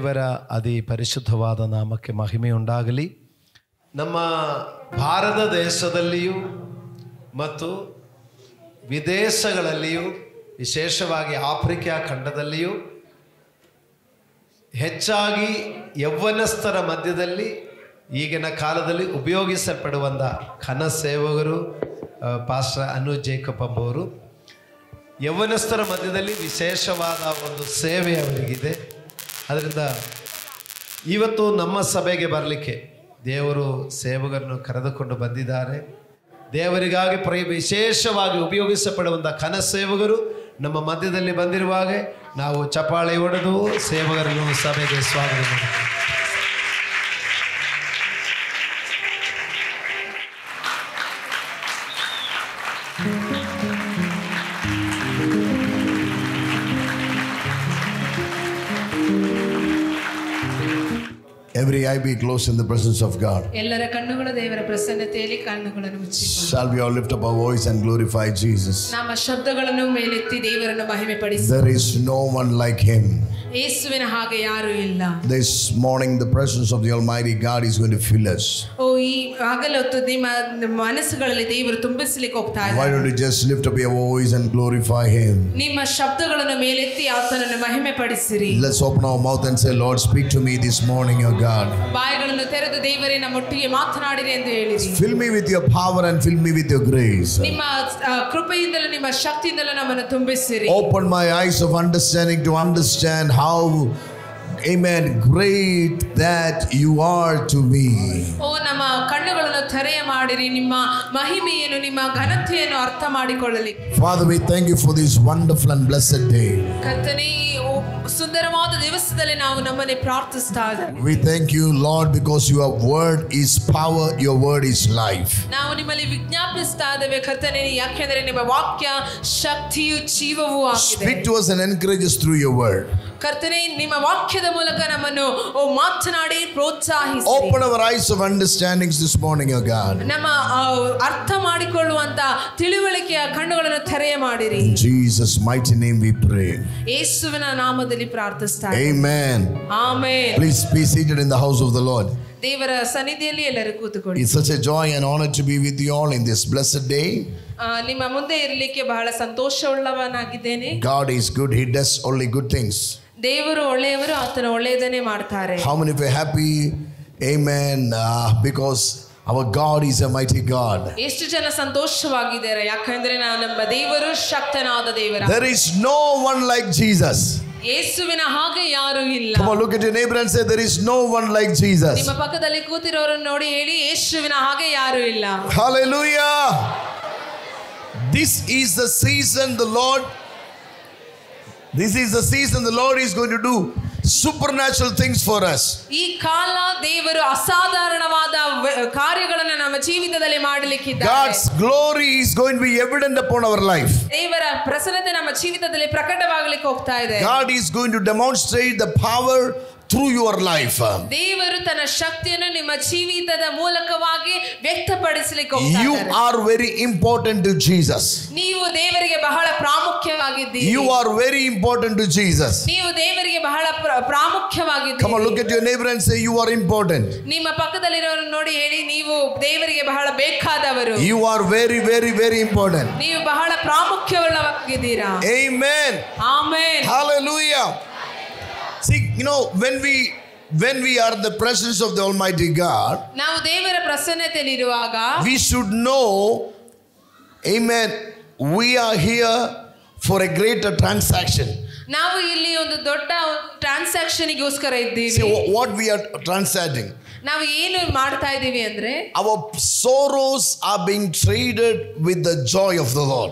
ದೇವರ ಅತಿ ಪರಿಶುದ್ಧವಾದ ನಾಮಕ್ಕೆ ಮಹಿಮೆಯುಂಟಾಗಲಿ. ನಮ್ಮ ಭಾರತ ದೇಶದಲ್ಲಿಯೂ ಮತ್ತು ವಿದೇಶಗಳಲ್ಲಿಯೂ, ವಿಶೇಷವಾಗಿ ಆಫ್ರಿಕಾ ಖಂಡದಲ್ಲಿಯೂ ಹೆಚ್ಚಾಗಿ ಯೌವನಸ್ಥರ ಮಧ್ಯದಲ್ಲಿ ಈಗಿನ ಕಾಲದಲ್ಲಿ ಉಪಯೋಗಿಸಲ್ಪಡುವಂಥ ಘನ ಸೇವಕರು ಪಾಸ್ಟರ್ ಅನು ಜೇಕಬ್ ಎಂಬುವರು. ಯೌವನಸ್ಥರ ಮಧ್ಯದಲ್ಲಿ ವಿಶೇಷವಾದ ಒಂದು ಸೇವೆ ಅವರಿಗಿದೆ. ಅದರಿಂದ ಇವತ್ತು ನಮ್ಮ ಸಭೆಗೆ ಬರಲಿಕ್ಕೆ ದೇವರು ಸೇವಕರನ್ನು ಕರೆದುಕೊಂಡು ಬಂದಿದ್ದಾರೆ. ದೇವರಿಗಾಗಿ ವಿಶೇಷವಾಗಿ ಉಪಯೋಗಿಸಲ್ಪಡುವಂಥ ಘನ ಸೇವಕರು ನಮ್ಮ ಮಧ್ಯದಲ್ಲಿ ಬಂದಿರುವಾಗ ನಾವು ಚಪ್ಪಾಳೆ ಹೊಡೆದು ಸೇವಕರನ್ನು ಸಭೆಗೆ ಸ್ವಾಗತ ಮಾಡ್ತೀವಿ. Every eye be closed in the presence of God. Shall we all lift up our voice and glorify Jesus? There is no one like him. This morning the presence of the Almighty God is going to fill us. Why don't you just lift up your voice and glorify him? Let's open our mouth and say, Lord, speak to me this morning, O God. Fill me with your power and fill me with your grace. Open my eyes of understanding to understand how, amen, great that you are to me. Father, we thank you for this wonderful and blessed day. We thank you, Lord, because your word is power, your word is life. Speak to us and encourage us through your word. Open our eyes of understandings this morning, O God. In Jesus' mighty name we pray. Amen. Amen. Please be seated in the house of the Lord. It's such a joy and honor to be with you all in this blessed day. God is good. He does only good things. How many of you are happy? Amen. Because our God is a mighty God. There is no one like Jesus. Come on, look at your neighbor and say, there is no one like Jesus. Hallelujah. This is the season the Lord is going to do supernatural things for us. God's glory is going to be evident upon our life. God is going to demonstrate the power through your life. You are very important to Jesus. You are very important to Jesus. Come on, look at your neighbor and say, you are important. You are very, very, very important. Amen. Amen. Hallelujah. See, you know, when we are in the presence of the Almighty God, we should know, amen, we are here for a greater transaction. See, what we are transacting. Our sorrows are being traded with the joy of the Lord.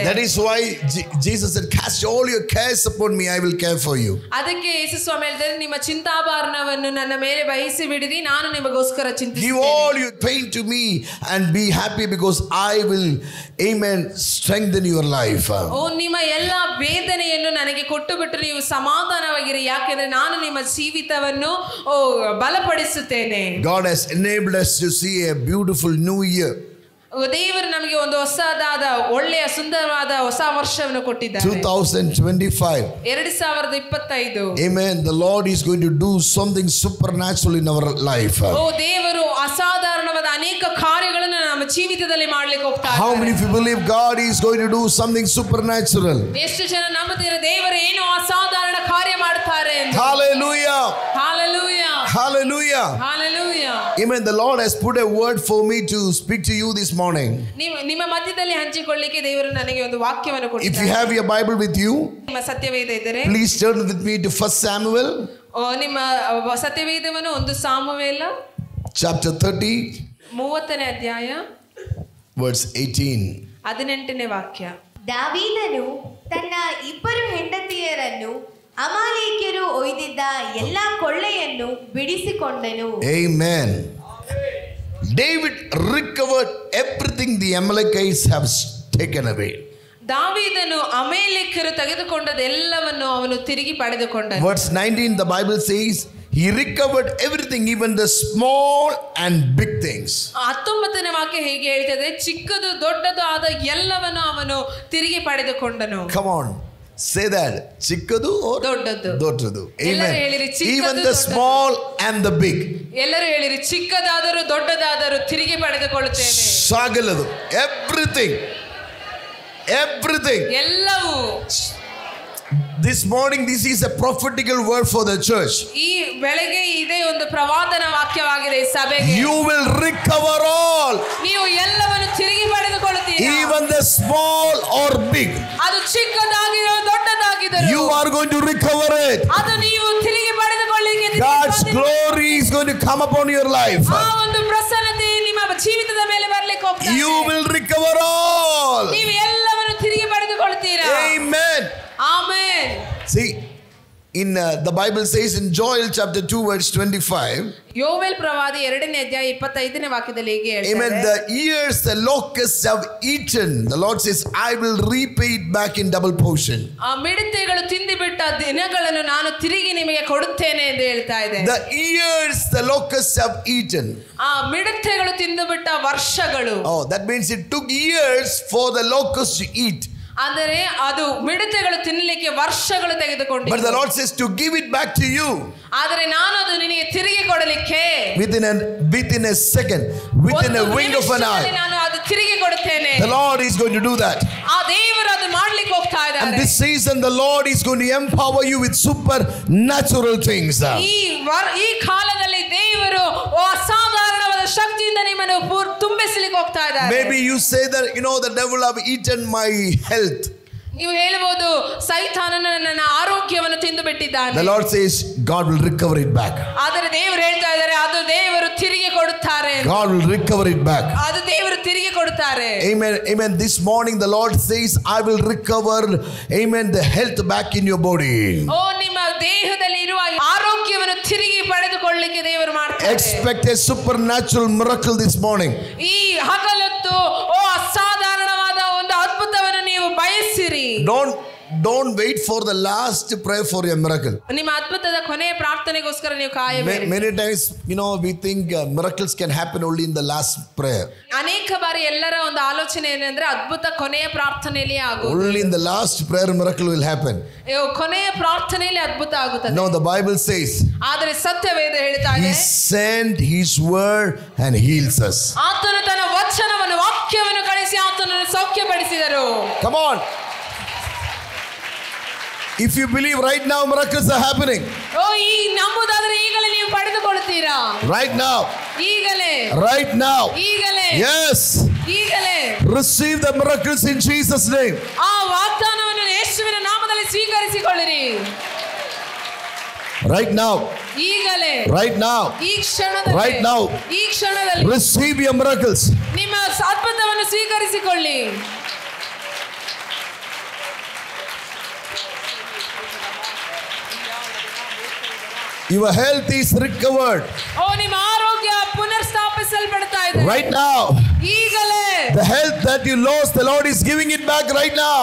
That is why Jesus said, cast all your cares upon me, I will care for you. Give all your pain to me and be happy because I will, amen, strengthen your life. ನನಗೆ ಕೊಟ್ಟು ಬಿಟ್ಟು ನೀವು ಸಮಾಧಾನವಾಗಿರಿ, ಯಾಕೆಂದ್ರೆ ನಾನು ನಿಮ್ಮ ಜೀವಿತವನ್ನು ಬಲಪಡಿಸುತ್ತೇನೆ. God has enabled us to see a beautiful new year. ದೇವರು ನಮಗೆ ಒಂದು ಹೊಸದಾದ ಒಳ್ಳೆಯ ಸುಂದರವಾದ ಹೊಸ ವರ್ಷವನ್ನು ಕೊಟ್ಟಿದ್ದಾರೆ. 2025. 2025. Amen. The Lord is going to do something supernatural in our life. ಓ ದೇವರು ಅಸಾಧಾರಣವಾದ ಅನೇಕ ಕಾರ್ಯಗಳನ್ನು ನಮ್ಮ ಜೀವಿತದಲ್ಲಿ ಮಾಡಲಿಕ್ಕೆ ಹೋಗ್ತಾರೆ. How many of you believe God is going to do something supernatural? ಎಷ್ಟು ಜನ ನಂಬುತ್ತೀರಾ ದೇವರು ಏನೋ ಅಸಾಧಾರಣ ಕಾರ್ಯ ಮಾಡ್ತಾರೆ ಎಂದು? Hallelujah. Hallelujah. Hallelujah. Hallelujah. Amen. The Lord has put a word for me to speak to you this morning. ನಿಮ್ಮ ಮಧ್ಯದಲ್ಲಿ ಹಂಚಿಕೊಳ್ಳಿಕ್ಕೆ ದೇವರು ನನಗೆ ಒಂದು ವಾಕ್ಯವನ್ನು If you ಕೊಟ್ಟಿದ್ದಾರೆ. have your Bible with you, ನಿಮ್ಮ ಸತ್ಯವೇದ ಇದ್ದರೆ please turn with me to 1 Samuel ನಿಮ್ಮ ಸತ್ಯವೇದವನ್ನು 1 ಸಾಮುವೇಲ chapter 30 30ನೇ ಅಧ್ಯಾಯ verse 18. 18ನೇ ವಾಕ್ಯ. ದಾವೀದನು ತನ್ನ 2 ಹೆಂಡತಿಯರನ್ನು ಅಮಾಲೇಕ್ಯರು ಒಯ್ದಿದ್ದ ಎಲ್ಲಾ ಕೊಳ್ಳೆಯನ್ನು ಬಿಡಿಸಿಕೊಂಡನು. Amen. David recovered everything the Amalekites have taken away. ದಾವೀದನು ಅಮಾಲೇಕ್ಯರು ತೆಗೆದುಕೊಂಡದೆಲ್ಲವನ್ನು ಅವನು ತಿರುಗಿ ಪಡೆದುಕೊಂಡನು. Verse 19, the Bible says he recovered everything, even the small and big things. 19ನೇ ವಾಕ್ಯ ಹೀಗೆ ಹೇಳ್ತದೆ, ಚಿಕ್ಕದು ದೊಡ್ಡದು ಆದ ಎಲ್ಲವನ್ನು ಅವನು ತಿರುಗಿ ಪಡೆದುಕೊಂಡನು. Come on, say that. Chikkadu or ದೊಡ್ಡದು. ದೊಡ್ಡದು. ಎಲ್ಲರೂ Amen. ಹೇಳಿರಿ, ಚಿಕ್ಕದು, Even the ದೊಡ್ಡದು. small and the big. ಎಲ್ಲರೂ ಹೇಳಿರಿ, ಚಿಕ್ಕದಾದರೂ ದೊಡ್ಡದಾದರೂ ತಿರುಗಿ ಪಡೆದುಕೊಳ್ಳುತ್ತೇವೆ. ಸಾಗಲದು. Everything. Everything. ಎಲ್ಲವೂ. This morning, this is a prophetical word for the church. ಈ ಬೆಳಗ್ಗೆ ಇದೇ ಒಂದು ಪ್ರವಾದನ ವಾಕ್ಯವಾಗಿದೆ ಸಭೆಗೆ. You will recover all. ನೀವು ಎಲ್ಲವನ್ನು ತಿರುಗಿ ಪಡೆದುಕೊಳ್ಳುತ್ತೀರಾ. Even the small or big. ಅದು ಚಿಕ್ಕದಾಗಿರೋ ದೊಡ್ಡದಾಗಿದ್ದರೂ You are going to recover it. ಅದು ನೀವು ತಿರುಗಿ ಪಡೆದುಕೊಳ್ಳಿಕ್ಕೆ God's glory is going to come upon your life. ಆ ಒಂದು ಪ್ರಸನ್ನತೆ ನಿಮ್ಮ ಜೀವಿತದ ಮೇಲೆ ಬರಲಿಕ್ಕೆ ಹೋಗ್ತದೆ. You will recover all. ನೀವು ಎಲ್ಲವನ್ನು ತಿರುಗಿ ಪಡೆದುಕೊಳ್ಳುತ್ತೀರಾ. Amen. Amen. See, in the Bible says in Joel chapter 2 verse 25. ಯೋವೇಲ್ ಪ್ರವಾದಿ 2ನೇ ಅಧ್ಯಾಯ 25ನೇ ವಾಕ್ಯದಲ್ಲಿ ಹೀಗೆ Amen. ಹೇಳ್ತಾರೆ. The years the locusts have eaten, the Lord says, I will repay it back in double portion. ಆ ಮಿಡತೆಗಳು ತಿಂದುಬಿಟ್ಟ ದಿನಗಳನ್ನು ನಾನು ತಿರುಗಿ ನಿಮಗೆ ಕೊಡುತ್ತೇನೆ ಎಂದು ಹೇಳ್ತಾ ಇದೆ. The years the locusts have eaten. ಆ ಮಿಡತೆಗಳು ತಿಂದುಬಿಟ್ಟ ವರ್ಷಗಳು. Oh, that means it took years for the locusts to eat. ಅಂದರೆ ಅದು ಮಿಡತೆಗಳು ತಿನ್ನಲಿಕ್ಕೆ ವರ್ಷಗಳು ತೆಗೆದುಕೊಂಡಿತು. But the Lord says to give it back to you. ಆದರೆ ನಾನು ಅದು ನಿನಗೆ ತಿರುಗಿ ಕೊಡಲಿಕ್ಕೆ within a second, within a wink of an eye. ನಾನು ಅದು ತಿರುಗಿ ಕೊಡುತ್ತೇನೆ. The Lord is going to do that. ಆ ದೇವರು ಅದು ಮಾಡಲಿಕ್ಕೆ ಹೋಗ್ತಾ ಇದ್ದಾರೆ. And this season the Lord is going to empower you with supernatural things. ಈ ಕಾಲದಲ್ಲಿ ದೇವರು ಅಸಾಧಾರಣವಾದ ಶಕ್ತಿಯಿಂದ ನಿಮ್ಮನ್ನು ತುಂಬಿಸಲಿಕ್ಕೆ ಹೋಗ್ತಾ ಇದ್ದಾರೆ. Maybe you say that, the devil have eaten my health. ನೀವು ಹೇಳಬಹುದು, ಸೈತಾನನು ನನ್ನ ಆರೋಗ್ಯವನ್ನು ತಿಂದು ಬಿಟ್ಟಿದ್ದಾನೆ. The Lord says God will recover it back. ಆದರೆ ದೇವರು ಹೇಳ್ತಾ ಇದ್ದಾರೆ, ಅದು ದೇವರು ತಿರುಗಿ ಕೊಡುತ್ತಾರೆ. God will recover it back. ಅದು ದೇವರು ತಿರುಗಿ ಕೊಡುತ್ತಾರೆ. Amen. Amen. This morning the Lord says I will recover, amen, the health back in your body. ಓ ನಿಮ್ಮ ದೇಹದಲ್ಲಿ ಇರುವ ಆರೋಗ್ಯವನ್ನು ತಿರುಗಿ ಪಡೆದುಕೊಳ್ಳಲಿಕ್ಕೆ ದೇವರು ಮಾಡ್ತಾರೆ. Expect a supernatural miracle this morning. ಈ ಹಗಲೊತ್ತು ಅಸಾಧಾರಣವಾದ ಒಂದು ಅದ್ಭುತವನ್ನು ನೀವು ಬಯಸಿರಿ. Don't wait for the last prayer for your miracle. ನಿಮ್ಮ ಅದ್ಭುತದ ಕೊನೆಯ ಪ್ರಾರ್ಥನೆಗೋಸ್ಕರ ನೀವು ಕಾಯಬೇಡಿ. Many times, we think miracles can happen only in the last prayer. ಅನೇಕ ಬಾರಿ ಎಲ್ಲರ ಒಂದು ಆಲೋಚನೆ ಏನಂದ್ರೆ ಅದ್ಭುತ ಕೊನೆಯ ಪ್ರಾರ್ಥನೆಯಲ್ಲಿ ಆಗುವುದು. Only in the last prayer miracle will happen. ಕೊನೆಯ ಪ್ರಾರ್ಥನೆಯಲ್ಲಿ ಅದ್ಭುತ ಆಗುತ್ತದೆ. No, the Bible says. ಆದರೆ ಸತ್ಯವೇದ ಹೇಳ್ತಾ ಇದೆ, He sent His word and heals us. ಆತನು ತನ್ನ ವಚನವನ್ನು ವಾಕ್ಯವನ್ನು ಕಳಿಸಿ ಆತನನ್ನು ಸೌಖ್ಯಪಡಿಸಿದರು. Come on. If you believe right now, miracles are happening. ಈ ನಂಬುದಾದರೆ ಈಗಲೇ ನೀವು ಪಡೆದುಕೊಳ್ಳುತ್ತೀರಾ. Right now. ಈಗಲೇ. Right now. ಈಗಲೇ. Yes. ಈಗಲೇ. Receive the miracles in Jesus' name. ಆ ವಾಗ್ದಾನವನ್ನು ಯೇಸುವಿನ ನಾಮದಲ್ಲಿ ಸ್ವೀಕರಿಸಿಕೊಳ್ಳಿರಿ. Right now. ಈಗಲೇ. Right now. ಈ ಕ್ಷಣದಲ್ಲಿ. Right now. ಈ ಕ್ಷಣದಲ್ಲಿ. Receive your miracles. ನಿಮ್ಮ ಅದ್ಭುತವನ್ನು ಸ್ವೀಕರಿಸಿಕೊಳ್ಳಿ. Your health is recovered. ನಿಮ್ಮ ಆರೋಗ್ಯ ಪುನರ್ಸ್ಥಾಪಿಸಲ್ಪಡ್ತಾ ಇದೆ. Right now. ಈಗಲೇ. The health that you lost, the Lord is giving it back right now.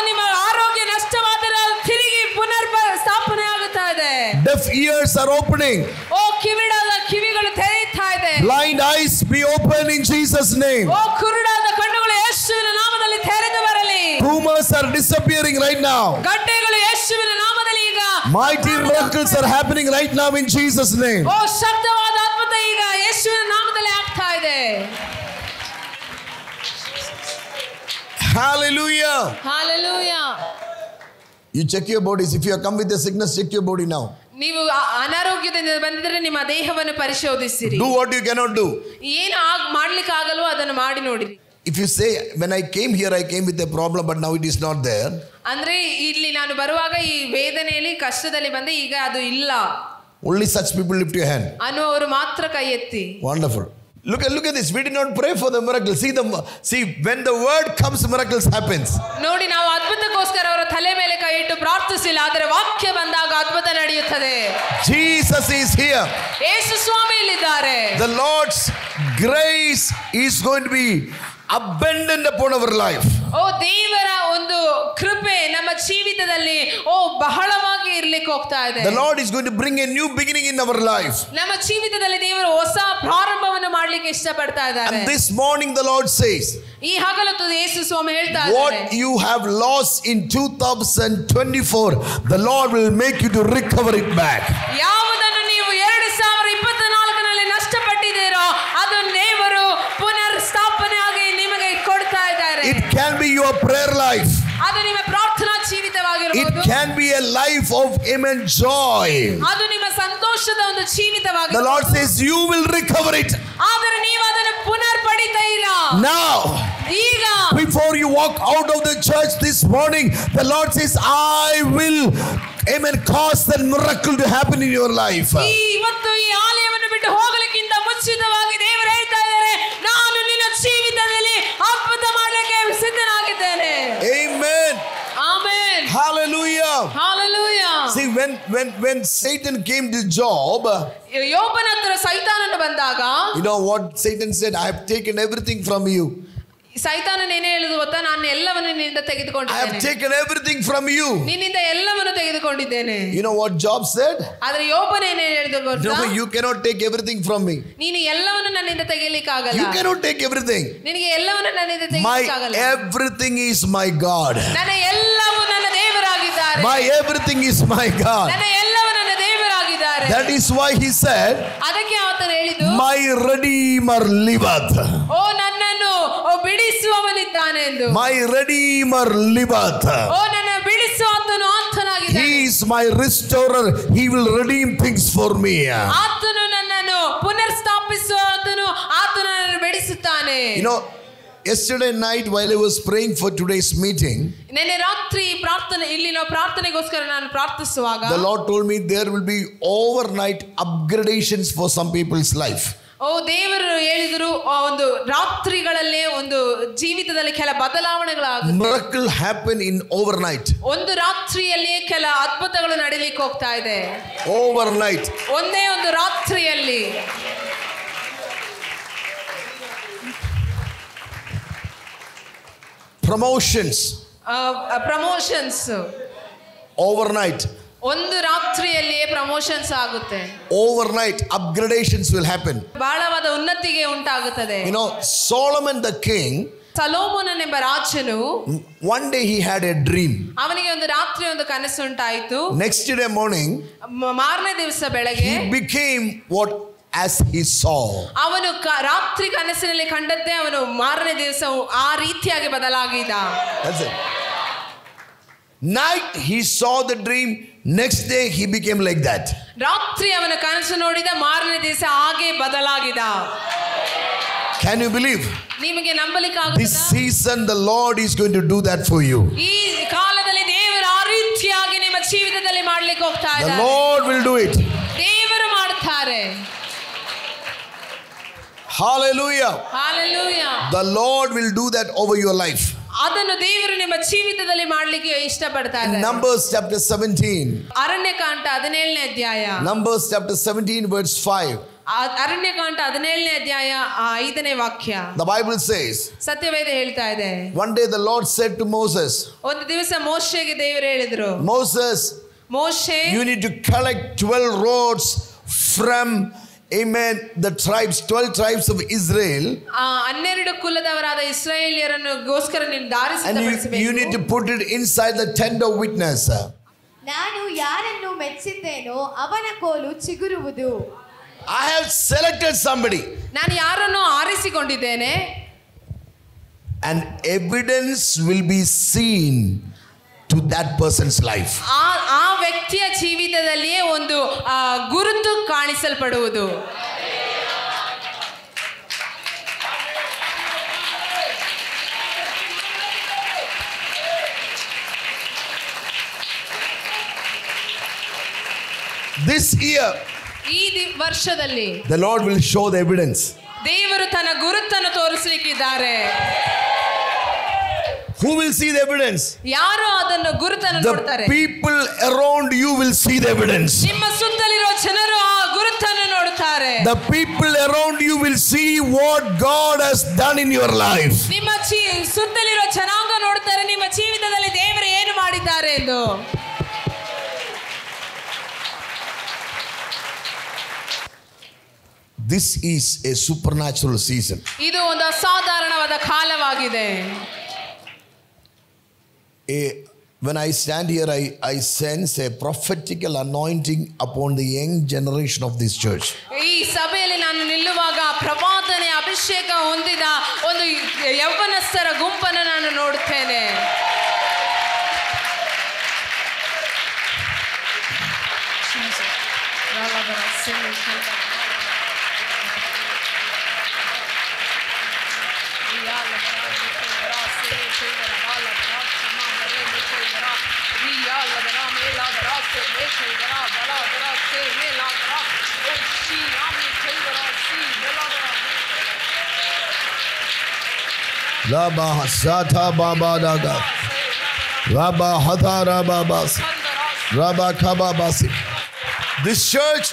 ನಿಮ್ಮ ಆರೋಗ್ಯ ನಷ್ಟವಾದರೆ ತಿರುಗಿ ಪುನರ್ಸ್ಥಾಪನೆ ಆಗುತ್ತಾ ಇದೆ. Deaf ears are opening. ಕಿವಿಡಾದ ಕಿವಿಗಳು ತೆರೆಯುತ್ತಾ ಇದೆ. Blind eyes be open in Jesus' name. ಕುರುಡಾದ Tumors are disappearing right now. ಗಡ್ಡೆಗಳು ಯೇಸುವಿನ ನಾಮದಲ್ಲಿ ಈಗ Mighty miracles are happening right now in Jesus' name. ಓ ಶಬ್ದವಾದ ಅದ್ಭುತ ಈಗ ಯೇಸುವಿನ ನಾಮದಲ್ಲಿ ಆಗ್ತಾ ಇದೆ. Hallelujah. Hallelujah. You check your bodies. If you have come with a sickness, check your body now. ನೀವು ಅನಾರೋಗ್ಯದಿಂದ ಬಂದಿದ್ರೆ ನಿಮ್ಮ ದೇಹವನ್ನು ಪರಿಶೋಧಿಸಿರಿ. Do what you cannot do. ಏನು ಮಾಡ್ಲಿಕ್ಕೆ ಆಗಲ್ವೋ ಅದನ್ನು ಮಾಡಿ ನೋಡಿರಿ. If you say, when I came here, I came with a problem, but now it is not there. ಅಂದ್ರೆ ಇಲ್ಲಿ ನಾನು ಬರುವಾಗ ಈ ವೇದನೆಯಲ್ಲಿ ಕಷ್ಟದಲ್ಲಿ ಬಂದೆ, ಈಗ ಅದು ಇಲ್ಲ. Only such people lift your hand. ಅನ್ನುವರು ಮಾತ್ರ ಕೈ ಎತ್ತಿ. Wonderful. Look at this. We did not pray for the miracle. See, when the word comes, miracles happens. ನೋಡಿ, ನಾವು ಅದ್ಭುತಕ್ಕೋಸ್ಕರ ಅವರ ತಲೆ ಮೇಲೆ ಕೈ ಇಟ್ಟು ಪ್ರಾರ್ಥಿಸಿಲ್ಲ, ಆದರೆ ವಾಕ್ಯ ಬಂದಾಗ ಅದ್ಭುತ ನಡೆಯುತ್ತದೆ. Jesus is here. ಯೇಸು ಸ್ವಾಮಿ ಇಲ್ಲಿದ್ದಾರೆ. The Lord's grace is going to be abundant upon our life. ಓ ದೇವರ ಒಂದು ಕೃಪೆ ನಮ್ಮ ಜೀವಿತದಲ್ಲಿ ಬಹಳವಾಗಿ ಇರ್ಲಿಕ್ಕೆ ಹೋಗ್ತಾ ಇದೆ. The Lord is going to bring a new beginning in our life. ನಮ್ಮ ಜೀವಿತದಲ್ಲಿ ದೇವರು ಹೊಸ ಪ್ರಾರಂಭವನ್ನು ಮಾಡಲಿಕ್ಕೆ ಇಷ್ಟಪಡ್ತಾ ಇದ್ದಾರೆ. And this morning the Lord says, ಈ ಹಗಲೊತ್ತು ಯೇಸು ಸ್ವಾಮಿ ಹೇಳ್ತಾ ಇದ್ದಾರೆ, what you have lost in 2024, the Lord will make you to recover it back. ಯಾವುದನ್ನು ನೀವು 2024ನಲ್ಲಿ ನಷ್ಟಪಟ್ಟಿದ್ದೀರೋ ಅದು ದೇವರು ಪುನರ್ ಸ್ಥಾಪನೆ ಆಗಿ ನಿಮಗೆ ಕೊಡ್ತಾ ಇದ್ದಾರೆ. It can be your prayer life. ಅದು ನಿಮ್ಮ ಪ್ರಾರ್ಥನಾ ಜೀವಿತವಾಗಿರಬಹುದು. It can be a life of immense joy. ಅದು ನಿಮ್ಮ ಸಂತೋಷದ ಒಂದು ಜೀವಿತವಾಗಿರಬಹುದು. The Lord says you will recover it. ಆದರೆ ನೀವು ಅದನ್ನು ಪುನರ್ ಪಡಿತೀರಾ. Now, ಈಗ before you walk out of the church this morning, the Lord says, I will, amen, cause that miracle to happen in your life. ಇವತ್ತು ಈ ಆಲಯವನ್ನು ಬಿಟ್ಟು ಹೋಗಲಿಕ್ಕಿಂತ ಮುಂಚಿತವಾಗಿ ದೇವರು ಹೇಳ್ತಾ ಇದ್ದಾರೆ, ನಾನು ನಿನ್ನ ಜೀವಿತದಲ್ಲಿ ಅದ್ಭುತ ಮಾಡಲಿಕ್ಕೆ ಸಿದ್ಧನಾಗಿದ್ದೇನೆ. Amen. Amen. Hallelujah. Hallelujah. See, when Satan came to Job, ಯೋಬನ ಹತ್ರ ಸೈತಾನನು ಬಂದಾಗ, you know what Satan said? I have taken everything from you. ಸೈತಾನನು ಏನೇ ಹೇಳಿದ್ರು ಗೊತ್ತಾ? ನಾನು ಎಲ್ಲವನ್ನು ನಿನ್ನಿಂದ I have ತೆಗೆದುಕೊಂಡಿದ್ದೇನೆ. taken everything from you. ನಿನ್ನಿಂದ ಎಲ್ಲವನ್ನು ತೆಗೆದುಕೊಂಡಿದ್ದೇನೆ. You know what Job said? ಆದ್ರೆ ಯೋಬನ ಏನೇ ಹೇಳಿದ್ರು ಗೊತ್ತಾ? No, you cannot take everything from me. ನೀನು ಎಲ್ಲವನ್ನು ನನ್ನಿಂದ ತೆಗೆಯಲಿಕ್ಕೆ ಆಗಲ್ಲ. You cannot take everything. ನಿನಗೆ ಎಲ್ಲವನ್ನು ನನ್ನಿಂದ My ತೆಗೆಯಲಿಕ್ಕೆ ಆಗಲ್ಲ. everything is my God. ನನ್ನ ಎಲ್ಲವೂ ನನ್ನ ದೇವರಾಗಿದ್ದಾರೆ. My everything is my God. ನನ್ನ ಎಲ್ಲವೂ ನನ್ನ ದೇವರಾಗಿದ್ದಾರೆ. That is why he said, ಅದಕ್ಕೆ ಆತನು ಹೇಳಿದ್ದು, my Redeemer liveth. ಓ ನನ್ನನ್ನು ಬಿಡಿಸುವವನಿದ್ದಾನೆ ಎಂದು. My Redeemer liveth. ಓ ನನ್ನ ಬಿಡಿಸುವಾತನು ಆತನಾಗಿದ್ದಾನೆ. He is my restorer. He will redeem things for me. ಆತನು ನನ್ನನ್ನು ಪುನರ್ ಸ್ಥಾಪಿಸುವಾತನು, ಆತನು ನನ್ನನ್ನು ಬಿಡಿಸುತ್ತಾನೆ. You know, yesterday night while I was praying for today's meeting, ನೆನ್ನೆ ರಾತ್ರಿ ಪ್ರಾರ್ಥನೆ, ಇಲ್ಲಿನ ಪ್ರಾರ್ಥನೆಗೋಸ್ಕರ ನಾನು ಪ್ರಾರ್ಥಿಸುವಾಗ the Lord told me there will be overnight upgradations for some people's life. ಓ ದೇವರು ಹೇಳಿದ್ರು, ಒಂದು ರಾತ್ರಿಗಳಲ್ಲೇ ಒಂದು ಜೀವಿತದಲ್ಲಿ ಕೆಲ ಬದಲಾವಣೆಗಳಾಗುತ್ತೆ. Miracle happen in overnight. ಒಂದು ರಾತ್ರಿಯಲ್ಲಿ ಕೆಲ ಅದ್ಭುತಗಳು ನಡೀಲಿಕ್ಕೆ ಹೋಗ್ತಾ ಇದೆ. Overnight. ಒಂದೇ ಒಂದು ರಾತ್ರಿಯಲ್ಲಿ. Promotions. Promotions Overnight. ಒಂದು ರಾತ್ರಿಯಲ್ಲಿಯೇ ಪ್ರಮೋಷನ್ಸ್ ಆಗುತ್ತೆ. Overnight upgradations will happen. ಬಹಳವಾದ ಉನ್ನತಿಗೆ ಉಂಟಾಗುತ್ತದೆ. You know, Solomon the king, ಸೊಲೊಮೋನನೆಂಬ ರಾಜನು one day he had a dream. ಅವನಿಗೆ ಒಂದು ರಾತ್ರಿ ಒಂದು ಕನಸು ಉಂಟಾಯಿತು. Next day morning, ಮಾರನೇ ದಿವಸ ಬೆಳಗ್ಗೆ he became what as he saw. ಅವನು ರಾತ್ರಿ ಕನಸಿನಲ್ಲಿ ಕಂಡದ್ದೇ ಅವನು ಮಾರನೇ ದಿವಸ ಆ ರೀತಿಯಾಗಿ ಬದಲಾಗಿದ್ದ. That's it. Night he saw the dream, next day he became like that. ರಾತ್ರಿ ಅವನ ಕನಸು ನೋಡಿದ, ಮಾರನೇ ದಿವಸ ಹಾಗೆ ಬದಲಾಗಿದ. Can you believe? ನಿಮಗೆ ನಂಬಲಿಕ್ಕೆ This ಆಗುತ್ತಾ? season the Lord is going to do that for you. ಈ ಕಾಲದಲ್ಲಿ ದೇವರು ಆ ರೀತಿಯಾಗಿ ನಿಮ್ಮ ಜೀವಿತದಲ್ಲಿ ಮಾಡ್ಲಿಕ್ಕೆ ಹೋಗ್ತಾ The ಇದ್ದಾರೆ. Lord will do it. ದೇವರು ಮಾಡ್ತಾರೆ. Hallelujah. Hallelujah. The Lord will do that over your life. ಅದನ್ನು ದೇವರು ನಿಮ್ಮ ಜೀವಿತದಲ್ಲಿ ಮಾಡ್ಲಿಕ್ಕೆ ಇಷ್ಟಪಡ್ತಾ ಇದ್ದಾರೆ. Numbers chapter 17. ಅರಣ್ಯಕಾಂಡ 17ನೇ ಅಧ್ಯಾಯ. Numbers chapter 17 verse 5. ಅರಣ್ಯಕಾಂಡ 17ನೇ ಅಧ್ಯಾಯ 5ನೇ ವಾಕ್ಯ. The Bible says, ಸತ್ಯವೇದ ಹೇಳ್ತಾ ಇದೆ, one day the Lord said to Moses, ಒಂದು ದಿವಸ ಮೋಶೆಗೆ ದೇವರು ಹೇಳಿದ್ರು, Moses, ಮೋಶೆ, you need to collect 12 rods from amen, the tribes, 12 tribes of Israel. 12 ಕುಲದವರಾದ ಇಸ್ರಾಯೇಲ್ಯರನ್ನುಗೋಸ್ಕರ ನೀನು ದಾರಿ And you ಸಿದ್ಧಪಡಿಸಬೇಕು. need to put it inside the tent of witness. ನಾನು ಯಾರನ್ನು ಮೆಚ್ಚಿದ್ದೇನೋ ಅವನ ಕೋಲು ಚಿಗುರುವುದು. I have selected somebody. ನಾನು ಯಾರನ್ನು ಆರಿಸಿಕೊಂಡಿದ್ದೇನೆ. And evidence will be seen to that person's life. ಆ ವ್ಯಕ್ತಿಯ ಜೀವಿತದಲ್ಲಿಯೇ ಒಂದು ಗುರುತು ಕಾಣಿಸಲ್ಪಡುವುದು. This year, ಈ ವರ್ಷದಲ್ಲಿ the Lord will show the evidence. ದೇವರು ತನ್ನ ಗುರುತನ್ನು ತೋರಿಸಲಿಕ್ಕಿದ್ದಾರೆ. Who will see the evidence? ಯಾರು ಅದನ್ನು ಗುರುತನ್ನು The ನೋಡ್ತಾರೆ? people around you will see the evidence. ನಿಮ್ಮ ಸುತ್ತಲಿರುವ ಜನರು ಆ ಗುರುತನ್ನು ನೋಡುತ್ತಾರೆ. The people around you will see what God has done in your life. ನಿಮ್ಮ ಸುತ್ತಲಿರುವ ಜನಾಂಗ ನೋಡುತ್ತಾರೆ ನಿಮ್ಮ ಜೀವಿತದಲ್ಲಿ ದೇವರು ಏನು ಮಾಡಿದ್ದಾರೆ ಎಂದು. This is a supernatural season. ಇದು ಒಂದು ಅಸಾಧಾರಣವಾದ ಕಾಲವಾಗಿದೆ. When I stand here, I sense a prophetical anointing upon the young generation of this church. ಈ ಸಭೆಯಲ್ಲಿ ನಾನು ನಿಲ್ಲುವಾಗ ಪ್ರವಾದನೆ ಅಭಿಷೇಕ ಹೊಂದಿದ ಒಂದು ಯೌವನಸ್ಥರ ಗುಂಪನ್ನು ನಾನು ನೋಡುತ್ತೇನೆ. Rabba Sata Baba Daga Rabba Hadara Babas Rabba Kababasi. This church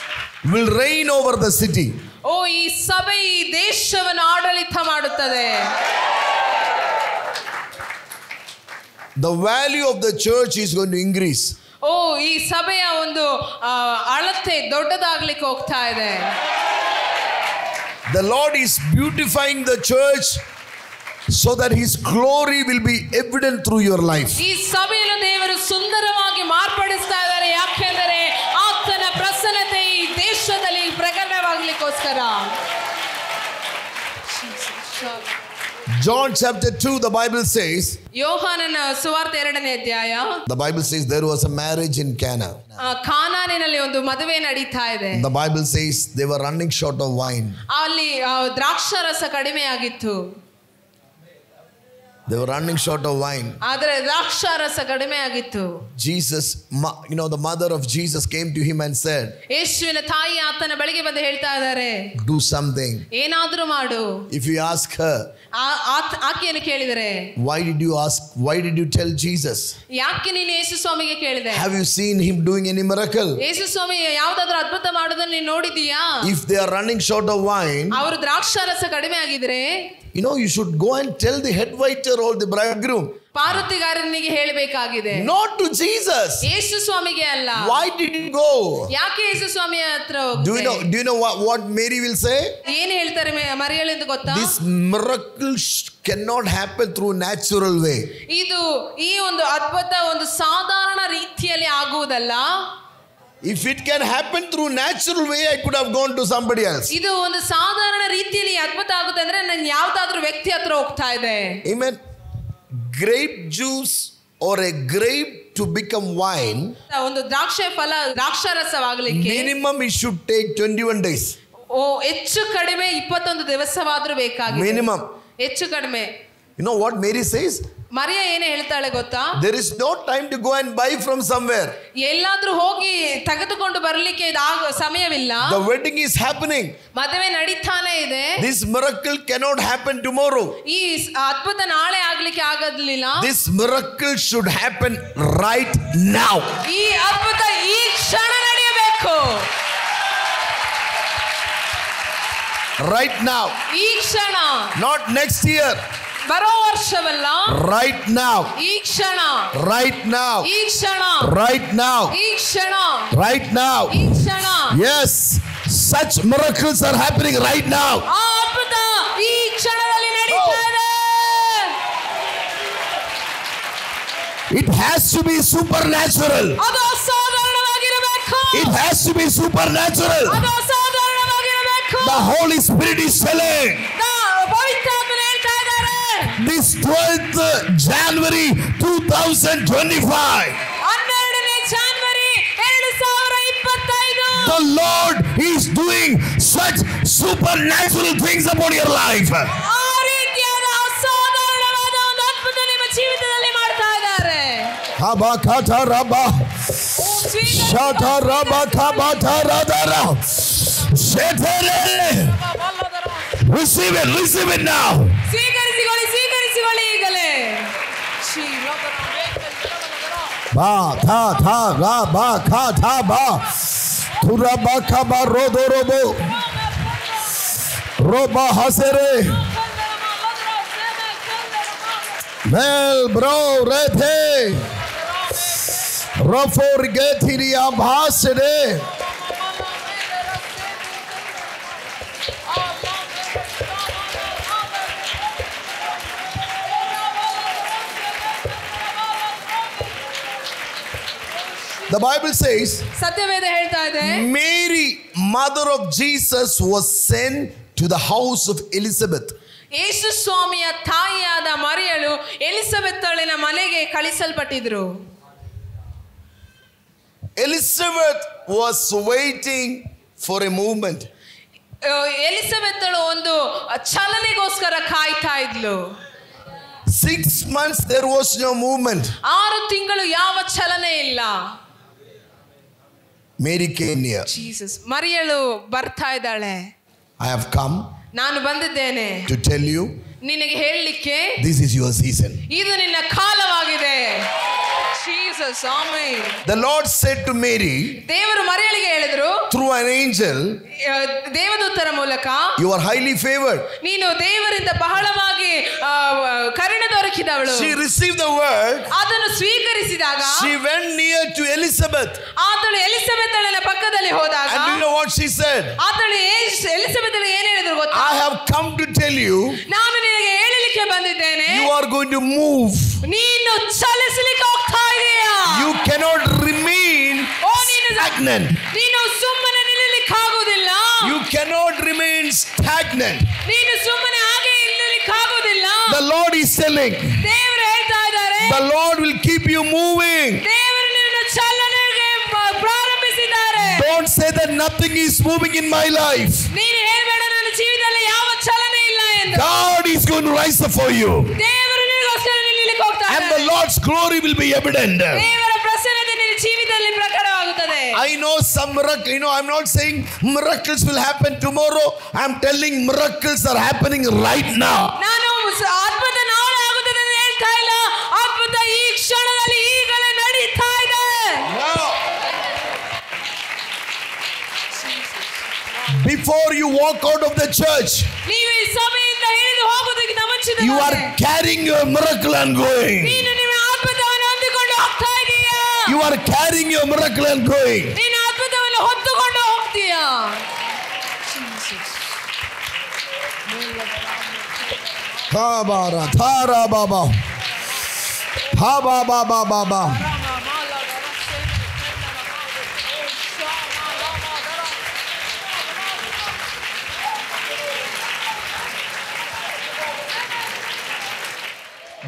will reign over the city. ಓ ಈ ಸಭೆ ಈ ದೇಶವನ್ನು ಆಡಳಿತ ಮಾಡುತ್ತದೆ. The value of the church is going to increase. ಓ ಈ ಸಭೆಯ ಒಂದು ಅಳತೆ ದೊಡ್ಡದಾಗ್ಲಿಕ್ಕೆ ಹೋಗ್ತಾ ಇದೆ. The Lord is beautifying the church so that His glory will be evident through your life. ಈ ಸಭೆಯನ್ನು ದೇವರು ಸುಂದರವಾಗಿ ಮಾರ್ಪಡಿಸ್ತಾ ಇದ್ದಾರೆ. ಯಾಕೆಂದರೆ ಆತನ ಪ್ರಸನ್ನತೆ ಈ ದೇಶದಲ್ಲಿ ಪ್ರಕಟವಾಗಲಿಕ್ಕೋಸ್ಕರ. John chapter 2, the Bible says, ಯೋಹಾನನ ಸುವಾರ್ತೆ 2ನೇ ಅಧ್ಯಾಯ, the Bible says there was a marriage in Cana. ಕಾನಾನಿನಲ್ಲಿ ಒಂದು ಮದುವೆ ನಡೀತಾ ಇದೆ. The Bible says they were running short of wine. ಅಲ್ಲಿ ದ್ರಾಕ್ಷಾರಸ ಕಡಿಮೆ ಆಗಿತ್ತು. They were running short of wine. ಆದರೆ ದ್ರಾಕ್ಷಾರಸ ಕಡಿಮೆ ಆಗಿತ್ತು. Jesus, the mother of Jesus came to him and said, ಯೇಸುವಿನ ತಾಯಿ ಆತನ ಬಳಿಗೆ ಬಂದು ಹೇಳ್ತಾ ಇದ್ದಾರೆ, do something. ಏನಾದರೂ ಮಾಡು. If you ask her, ಆಕೆಯನ್ನು ಕೇಳಿದರೆ, why did you ask? Why did you tell Jesus? ಯಾಕೆ ನೀನು ಯೇಸು ಸ್ವಾಮಿಗೆ ಕೇಳಿದೆ? Have you seen him doing any miracle? ಯೇಸು ಸ್ವಾಮಿ ಯಾವುದಾದ್ರೂ ಅದ್ಭುತ ಮಾಡೋದನ್ನ ನೀನು ನೋಡಿದೀಯಾ? If they are running short of wine, ಅವರು ದ್ರಾಕ್ಷಾರಸ ಕಡಿಮೆ ಆಗಿದ್ರೆ, you should go and tell the head waiter or the bridegroom. ಪಾರುತಿಗಾರನಿಗೆ ಹೇಳಬೇಕಾಗಿದೆ. Not to Jesus. ಯೇಸು ಸ್ವಾಮಿಗೆ ಅಲ್ಲ. Why did you go? ಯಾಕೆ ಯೇಸು ಸ್ವಾಮಿಯ ಹತ್ರ Do you know what Mary will say? ಏನು ಹೇಳ್ತಾರೆ ಮರಿಯಳು ಎಂದು ಗೊತ್ತಾ? This miracle cannot happen through natural way. ಇದು ಈ ಒಂದು ಅದ್ಭುತ ಒಂದು ಸಾಧಾರಣ ರೀತಿಯಲ್ಲಿ ಆಗುವುದಲ್ಲ. If it can happen through natural way, I could have gone to somebody else. ಇದು ಒಂದು ಸಾಧಾರಣ ರೀತಿಯಲ್ಲಿ ಅದ್ಭುತ ಆಗುತ್ತೆ ಅಂದ್ರೆ ನಾನು ಯಾವುದಾದ್ರೂ ವ್ಯಕ್ತಿ ಹತ್ರ ಹೋಗ್ತಾ ಇದೆ. Amen. Grape juice or a grape to become wine, ಒಂದು ದ್ರಾಕ್ಷಾರಸವಾಗಲಿಕ್ಕೆ minimum it should take 21 days. ಹೆಚ್ಚು ಕಡಿಮೆ 21 ದಿವಸವಾದರೂ ಬೇಕಾಗಿದೆ. Minimum. ಹೆಚ್ಚು ಕಡಿಮೆ. You know what Mary says? ಮರಿಯ ಏನು ಹೇಳ್ತಾಳೆ ಗೊತ್ತಾ? There is no time to go and buy from somewhere. ಎಲ್ಲಾದ್ರೂ ಹೋಗಿ ತೆಗೆದುಕೊಂಡು ಬರಲಿಕ್ಕೆ ಸಮಯವಿಲ್ಲ. The wedding is happening. ಮದುವೆ ನಡೀತಾನೆ ಇದೆ. This miracle cannot happen tomorrow. ಈ ಅದ್ಭುತ ನಾಳೆ ಆಗ್ಲಿಕ್ಕೆ ಆಗೋದಿಲ್ಲ. This miracle should happen right now. ಈ ಅದ್ಭುತ ಈ ಕ್ಷಣ ನಡೆಯಬೇಕು. Right now. ಈ ಕ್ಷಣ. Not next year. ಬರೋ ವರ್ಷವಲ್ಲ. Right now. ಈ ಕ್ಷಣ. Right now. ಈ ಕ್ಷಣ. Right now. ಈ ಕ್ಷಣ. Right now. ಈ ಕ್ಷಣ. Yes. Such miracles are happening right now. ಆ ಅದ್ಭುತ ಈ ಕ್ಷಣದಲ್ಲಿ ನಡೀತಾ ಇದೆ. It has to be supernatural. ಅದು ಅಸಾಧಾರಣವಾಗಿರಬೇಕು. It has to be supernatural. ಅದು ಅಸಾಧಾರಣವಾಗಿರಬೇಕು. The Holy Spirit is telling. ಪವಿತ್ರಾತ್ಮನು ಹೇಳ್ತಾ ಇದ್ದಾರೆ. This 12th January 2025. 12ನೇ ಜಾನ್ವರಿ 2025. The Lord is doing such supernatural things upon your life. ಆ ರೀತಿಯಾದ ಅಸಾಧಾರಣವಾದ ಒಂದು ಅದ್ಭುತ ನಿಮ್ಮ ಜೀವಿತದಲ್ಲಿ ಮಾಡ್ತಾ ಇದ್ದಾರೆ. Habakata Rabba. Shata Rabba Kabata Radara. Shetere. Receive it now. ಸ್ವೀಕರಿಸಿಕೊಳ್ಳಿ ಈಗಲೇ. Ba ta ta ra ba ka ta ba. Turaba kaba rodo robo. Roba hasere. Mel bro rethe. Rofor getiria bhasede. The Bible says ಸತ್ಯವೇದ ಹೇಳ್ತಾ ಇದೆ, Mary, mother of Jesus, was sent to the house of Elizabeth. ಯೇಸು ಸ್ವಾಮಿಯ ತಾಯಿಯಾದ ಮರಿಯಳು ಎಲಿಸಬೆತ್ತಳಿನ ಮನೆಗೆ ಕಳಿಸಲ್ಪಟ್ಟಿದ್ರು. Elizabeth was waiting for a movement. ಎಲಿಸಬೆತ್ತಳು ಒಂದು ಚಲನೆಗೋಸ್ಕರ ಕಾಯ್ತಾ ಇದ್ಲು. 6 months there was no movement. 6 ತಿಂಗಳು ಯಾವ ಚಲನೆ ಇಲ್ಲ. Mary came near. ಜೀಸಸ್, ಮರಿಯಳು ಬರ್ತಾ ಇದ್ದಾಳೆ. I have come ನಾನು ಬಂದಿದ್ದೇನೆ to tell you ನಿನಗೆ ಹೇಳಲಿಕ್ಕೆ, this is your season. ಇದು ನಿನ್ನ ಕಾಲವಾಗಿದೆ. Jesus, amen. The Lord said to Mary ದೇವರು ಮರಿಯಳಿಗೆ ಹೇಳಿದ್ರು through an angel, ದೇವದೂತರ ಮೂಲಕ, you are highly favored. ನೀನು ದೇವರಿಂದ ಬಹಳವಾಗಿ ಕರುಣೆ ದೊರಕಿದವಳು. She received the word. ಅದನ್ನು ಸ್ವೀಕರಿಸಿದಾಗ She went near to Elizabeth. ಆತಳು ಎಲಿಸಬೆತ್ತಳಿನ ಪಕ್ಕದಲ್ಲಿ ಹೋದಾಗ, And do you know what she said? ಆತಳು ಎಲಿಸಬೆತ್ತಳು ಏನು ಹೇಳಿದ್ರು ಗೊತ್ತಾ? I have come to tell you, ನಾನು ನಿನಗೆ ಹೇಳಲಿಕ್ಕೆ ಬಂದಿದ್ದೇನೆ, you are going to move. ನೀನು ಚಲಿಸಲಿಕ್ಕೆ ಹೋಗ್ತಾ ಇದೀಯಾ. You cannot remain stagnant. ನೀನು ಸುಮ್ಮನೆ ನಿಲ್ಲಲಿಕ್ಕಾಗುವುದಿಲ್ಲ. You cannot remain stagnant. ನೀನು ಸುಮ್ಮನೆ ಹಾಗೆ ನಿಲ್ಲಲಿಕ್ಕಾಗುವುದಿಲ್ಲ. The Lord is telling, ದೇವರು ಹೇಳ್ತಾ ಇದ್ದಾರೆ, the Lord will keep you moving. ದೇವರು ನಿನ್ನ ಚಲನೆಗೆ ಪ್ರಾರಂಭಿಸಿದ್ದಾರೆ. Don't say that nothing is moving in my life. ನೀನು ಹೇಳಬೇಡ ನನ್ನ ಜೀವಿತದಲ್ಲಿ ಯಾವ ಚಲನೆ ಇಲ್ಲ ಎಂದು. God is going to rise up for you. ದೇವರು ನಿನಗೋಸ್ಕರ ನಿಲ್ಲಲಿಕ್ಕೆ ಹೋಗ್ತಾ And ಇದ್ದಾರೆ. the Lord's glory will be evident. ದೇವರ ಪ್ರಸನ್ನತೆ ನಿನ್ನ ಜೀವಿತದಲ್ಲಿ ಪ್ರಕಟವಾಗುತ್ತದೆ. I know some miracle, I'm not saying miracles will happen tomorrow. I'm telling miracles are happening right now. ನಾನು ಅದ್ಭುತ ನಾಳೆ ಆಗುತ್ತದೆ ಅಂತ ಹೇಳ್ತಾ ಇಲ್ಲ. ಅದ್ಭುತ ಈ ಕ್ಷಣದಲ್ಲಿ ಈಗಲೇ ನಡೀತಾ ಇದೆ. Before you walk out of the church, ನೀವು ಈ ಸಭೆಯಿಂದ ಇಳಿದು ಹೋಗುವುದಕ್ಕಿಂತ ಮುಂಚಿತವಾಗಿ you are carrying your miracle and going. ನೀನು ನಿಮ್ಮ ಅದ್ಭುತವನ್ನು ಹೊಂದಿಕೊಂಡು ಹೋಗ್ತಾ ಇದೀಯಾ. You are carrying your miracle and going. ನೀನು ಅದ್ಭುತವನ್ನು ಹೊತ್ತುಕೊಂಡು ಹೋಗ್ತೀಯಾ. Tabara Tara Baba. Ha Baba Baba Baba.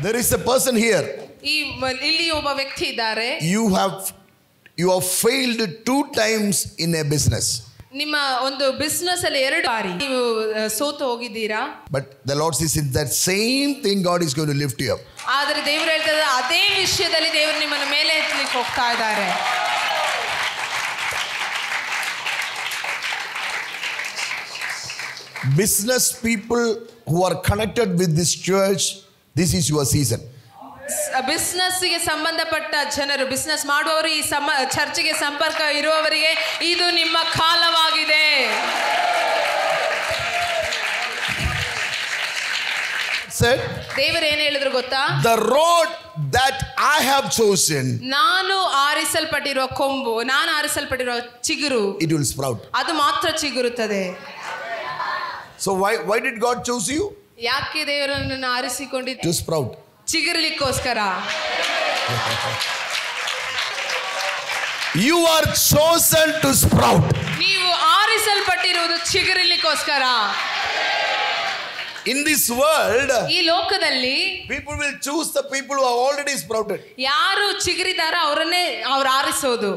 There is a person here. ಇಲ್ಲಿ ಒಬ್ಬ ವ್ಯಕ್ತಿ ಇದ್ದಾರೆ. You have failed 2 times in a business. ನಿಮ್ಮ ಒಂದು ಬಿಸ್ನೆಸ್ ಅಲ್ಲಿ 2 ಬಾರಿ ನೀವು ಸೋತು ಹೋಗಿದ್ದೀರಾ. But the Lord says in that same thing God is going to lift you up. ಆದರೆ ದೇವರು ಹೇಳ್ತಾರೆ ಅದೇ ವಿಷಯದಲ್ಲಿ ದೇವರು ನಿಮ್ಮನ್ನು ಮೇಲೆ ಎತ್ತಲಿಕ್ಕೆ ಹೋಗ್ತಾ ಇದ್ದಾರೆ. Business people who are connected with this church, this is your season. ಬಿಸ್ನೆಸ್ಗೆ ಸಂಬಂಧಪಟ್ಟ ಜನರು, ಬಿಸ್ನೆಸ್ ಮಾಡುವವರು, ಈ ಚರ್ಚ್ಗೆ ಸಂಪರ್ಕ ಇರುವವರಿಗೆ ಇದು ನಿಮ್ಮ ಕಾಲವಾಗಿದೆ. Said, ದೇವರು ಏನು ಹೇಳಿದ್ರು ಗೊತ್ತಾ? the road that I have chosen, ನಾನು ಆರಿಸಲ್ಪಟ್ಟಿರುವ ಕೊಂಬು, ನಾನು ಆರಿಸಲ್ಪಟ್ಟಿರುವ ಚಿಗುರು, it will sprout. ಅದು ಮಾತ್ರ ಚಿಗುರುತ್ತದೆ. So why did God choose you? ಯಾಕೆ ದೇವರನ್ನು ಆರಿಸಿಕೊಂಡಿದ್ದು? To sprout. ಚಿಗುರಲಿಕ್ಕೋಸ್ಕರ. You are chosen to sprout. ನೀವು ಆರಿಸಲ್ಪಟ್ಟಿರುವುದು ಚಿಗುರಲಿಕ್ಕೋಸ್ಕರ. In this world, ಈ ಲೋಕದಲ್ಲಿ people will choose the people who are already sprouted. ಯಾರು ಚಿಗುರಿದಾರ ಅವರನ್ನೇ ಅವರು ಆರಿಸೋದು.